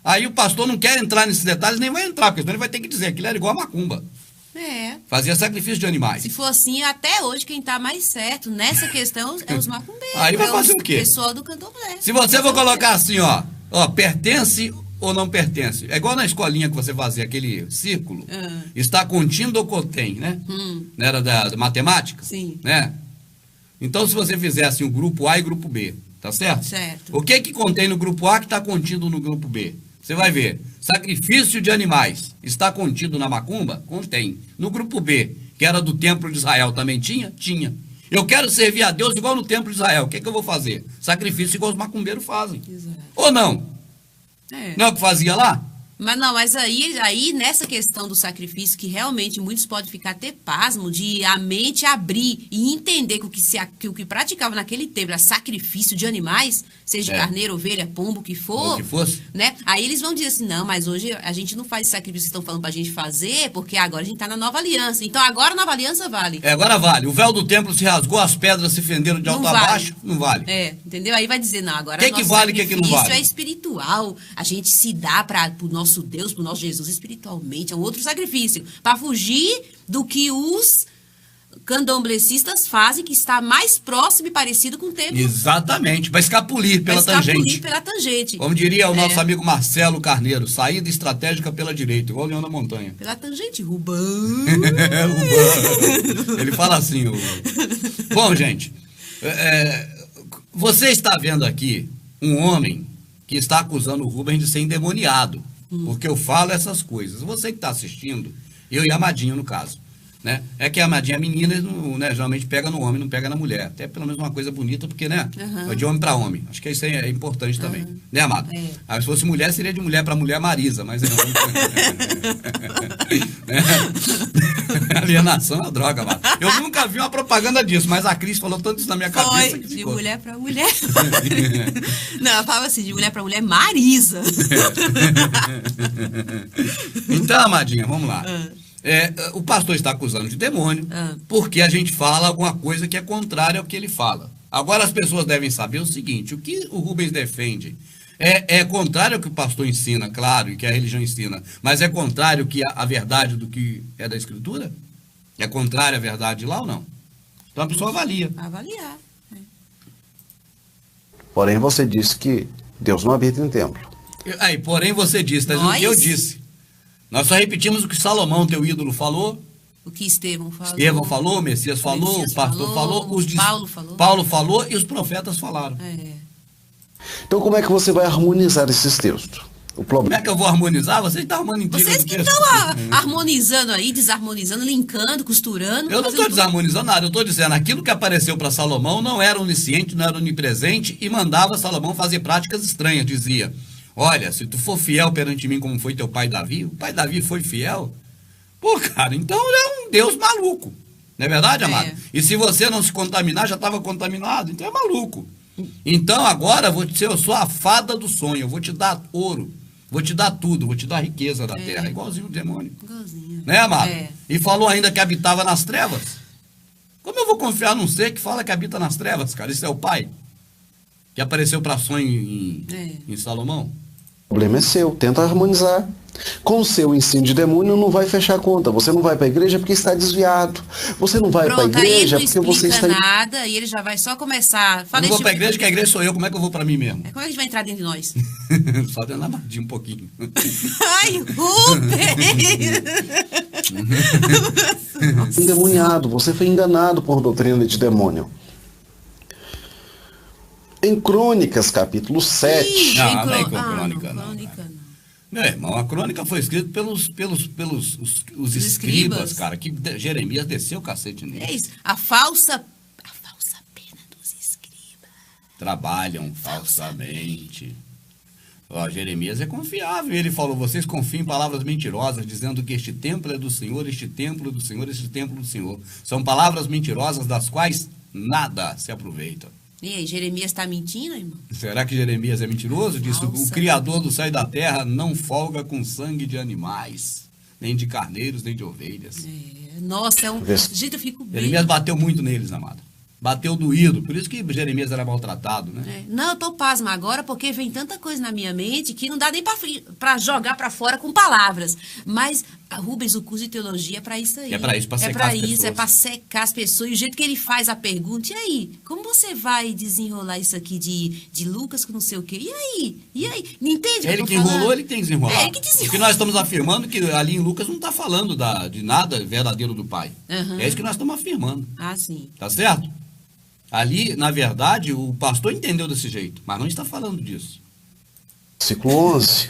Aí o pastor não quer entrar nesses detalhes, nem vai entrar, porque senão ele vai ter que dizer que ele era igual a macumba. Fazia sacrifício de animais. Se for assim, até hoje quem está mais certo nessa questão é os macumbeiros. Aí vai fazer o quê? O pessoal do candomblé. Se você for colocar assim, ó, pertence ou não pertence. É igual na escolinha que você fazia aquele círculo. Está contindo ou contém, né? Não era da matemática? Sim. Né? Então, se você fizesse o grupo A e grupo B, tá certo? Certo. O que contém no grupo A que está contido no grupo B? Você vai ver, sacrifício de animais está contido na macumba? Contém. No grupo B, que era do templo de Israel, também tinha? Tinha. Eu quero servir a Deus igual no templo de Israel. O que eu vou fazer? Sacrifício igual os macumbeiros fazem. Exato. Ou não? Não é o que fazia lá? Mas aí nessa questão do sacrifício, que realmente muitos podem ficar até pasmo de a mente abrir e entender que o que praticava naquele tempo era sacrifício de animais, seja carneiro, ovelha, pombo, o que for, o que fosse, né? Aí eles vão dizer assim, não, mas hoje a gente não faz sacrifício que estão falando pra gente fazer, porque agora a gente tá na nova aliança. Então agora a nova aliança vale. Agora vale. O véu do templo se rasgou, as pedras se fenderam de alto a baixo, não vale. Entendeu? Aí vai dizer, não, agora que vale, que não vale? Isso é espiritual. A gente se dá pro nosso Deus, pro nosso Jesus espiritualmente. É um outro sacrifício. Para fugir do que os candomblecistas fazem, que está mais próximo e parecido com o templo. Exatamente. Para escapulir pela tangente. Como diria o nosso amigo Marcelo Carneiro, saída estratégica pela direita, igual o Leão da Montanha. Pela tangente, Rubão. Rubão. Ele fala assim. Bom, gente, você está vendo aqui um homem que está acusando o Rubens de ser endemoniado, porque eu falo essas coisas. Você que está assistindo, eu e a Amadinha, no caso, né? É que a Amadinha, a menina, né, geralmente pega no homem, não pega na mulher. Até pelo menos uma coisa bonita, porque, né? É de homem para homem. Acho que isso é importante também. Né, Amado? Aí, se fosse mulher, seria de mulher para mulher Marisa, mas não. Alienação é uma droga, Amado. Eu nunca vi uma propaganda disso, mas a Cris falou tanto isso na minha cabeça. Que de mulher para mulher. Não, ela falava assim, de mulher para mulher Marisa. Então, Amadinha, vamos lá. O pastor está acusando de demônio porque a gente fala alguma coisa que é contrária ao que ele fala. Agora as pessoas devem saber o seguinte, o que o Rubens defende é contrário ao que o pastor ensina, claro, e que a religião ensina, mas é contrário que a verdade do que é da Escritura? É contrário à verdade lá ou não? Então a pessoa avalia. Avaliar. Porém, você disse que Deus não habita em templo. Aí, porém, você disse, está dizendo o que eu disse. Nós só repetimos o que Salomão, teu ídolo, falou. O que Estevão falou. Estevão falou, o Messias falou, o pastor falou, Paulo falou e os profetas falaram. Então, como é que você vai harmonizar esses textos? Como é que eu vou harmonizar? Vocês estão arrumando intriga. Vocês que estão harmonizando aí, desarmonizando, linkando, costurando. Eu não estou desarmonizando nada, eu estou dizendo, aquilo que apareceu para Salomão não era onisciente, não era onipresente e mandava Salomão fazer práticas estranhas, dizia. olha, se tu for fiel perante mim como foi teu pai Davi, o pai Davi foi fiel, pô, cara, então é um Deus maluco. Não é verdade, amado? E se você não se contaminar, já estava contaminado, então é maluco. Então agora eu sou a fada do sonho, eu vou te dar ouro, vou te dar tudo, vou te dar riqueza da terra, igualzinho o demônio. Igualzinho. Né, amado? E falou ainda que habitava nas trevas. Como eu vou confiar num ser que fala que habita nas trevas, cara? Isso é o pai que apareceu para sonho em Salomão? O problema é seu, tenta harmonizar. Com o seu ensino de demônio não vai fechar a conta. Você não vai para a igreja porque está desviado. Você não vai para a igreja porque você está... nada e ele já vai só começar... Eu não vou para a igreja, que a igreja sou eu. Como é que eu vou para mim mesmo? Como é que a gente vai entrar dentro de nós? Só dando amadinho um pouquinho. Ai, Rubens! Endemoniado, você foi enganado por doutrina de demônio. Em Crônicas, capítulo 7... Não, não é com crônica, não. Meu irmão, a crônica foi escrita pelos escribas, cara, que Jeremias desceu o cacete nele. É isso, a falsa pena dos escribas. Trabalham falsamente. Ó, Jeremias é confiável, ele falou, vocês confiam em palavras mentirosas, dizendo que este templo é do Senhor, este templo é do Senhor, este templo é do Senhor. São palavras mentirosas das quais nada se aproveita. E aí, Jeremias está mentindo, irmão? Será que Jeremias é mentiroso? Diz, o Criador do céu e da terra não folga com sangue de animais, nem de carneiros, nem de ovelhas. Nossa, gente, eu fico bem... Jeremias bateu muito neles, amado. Bateu doído, por isso que Jeremias era maltratado, né? Não, eu tô pasma agora porque vem tanta coisa na minha mente que não dá nem para jogar para fora com palavras. Mas, Rubens, o curso de teologia é para isso aí. É para isso, para secar as pessoas. É para secar as pessoas. E o jeito que ele faz a pergunta, e aí? Como você vai desenrolar isso aqui de Lucas com não sei o quê? E aí? E aí? Não entende? Ele que enrolou, ele tem que desenrolar. Ele que desenrolou. Porque nós estamos afirmando que ali em Lucas não está falando de nada verdadeiro do Pai. É isso que nós estamos afirmando. Ah, sim. Tá certo? Ali, na verdade, o pastor entendeu desse jeito, mas não está falando disso. Versículo 11.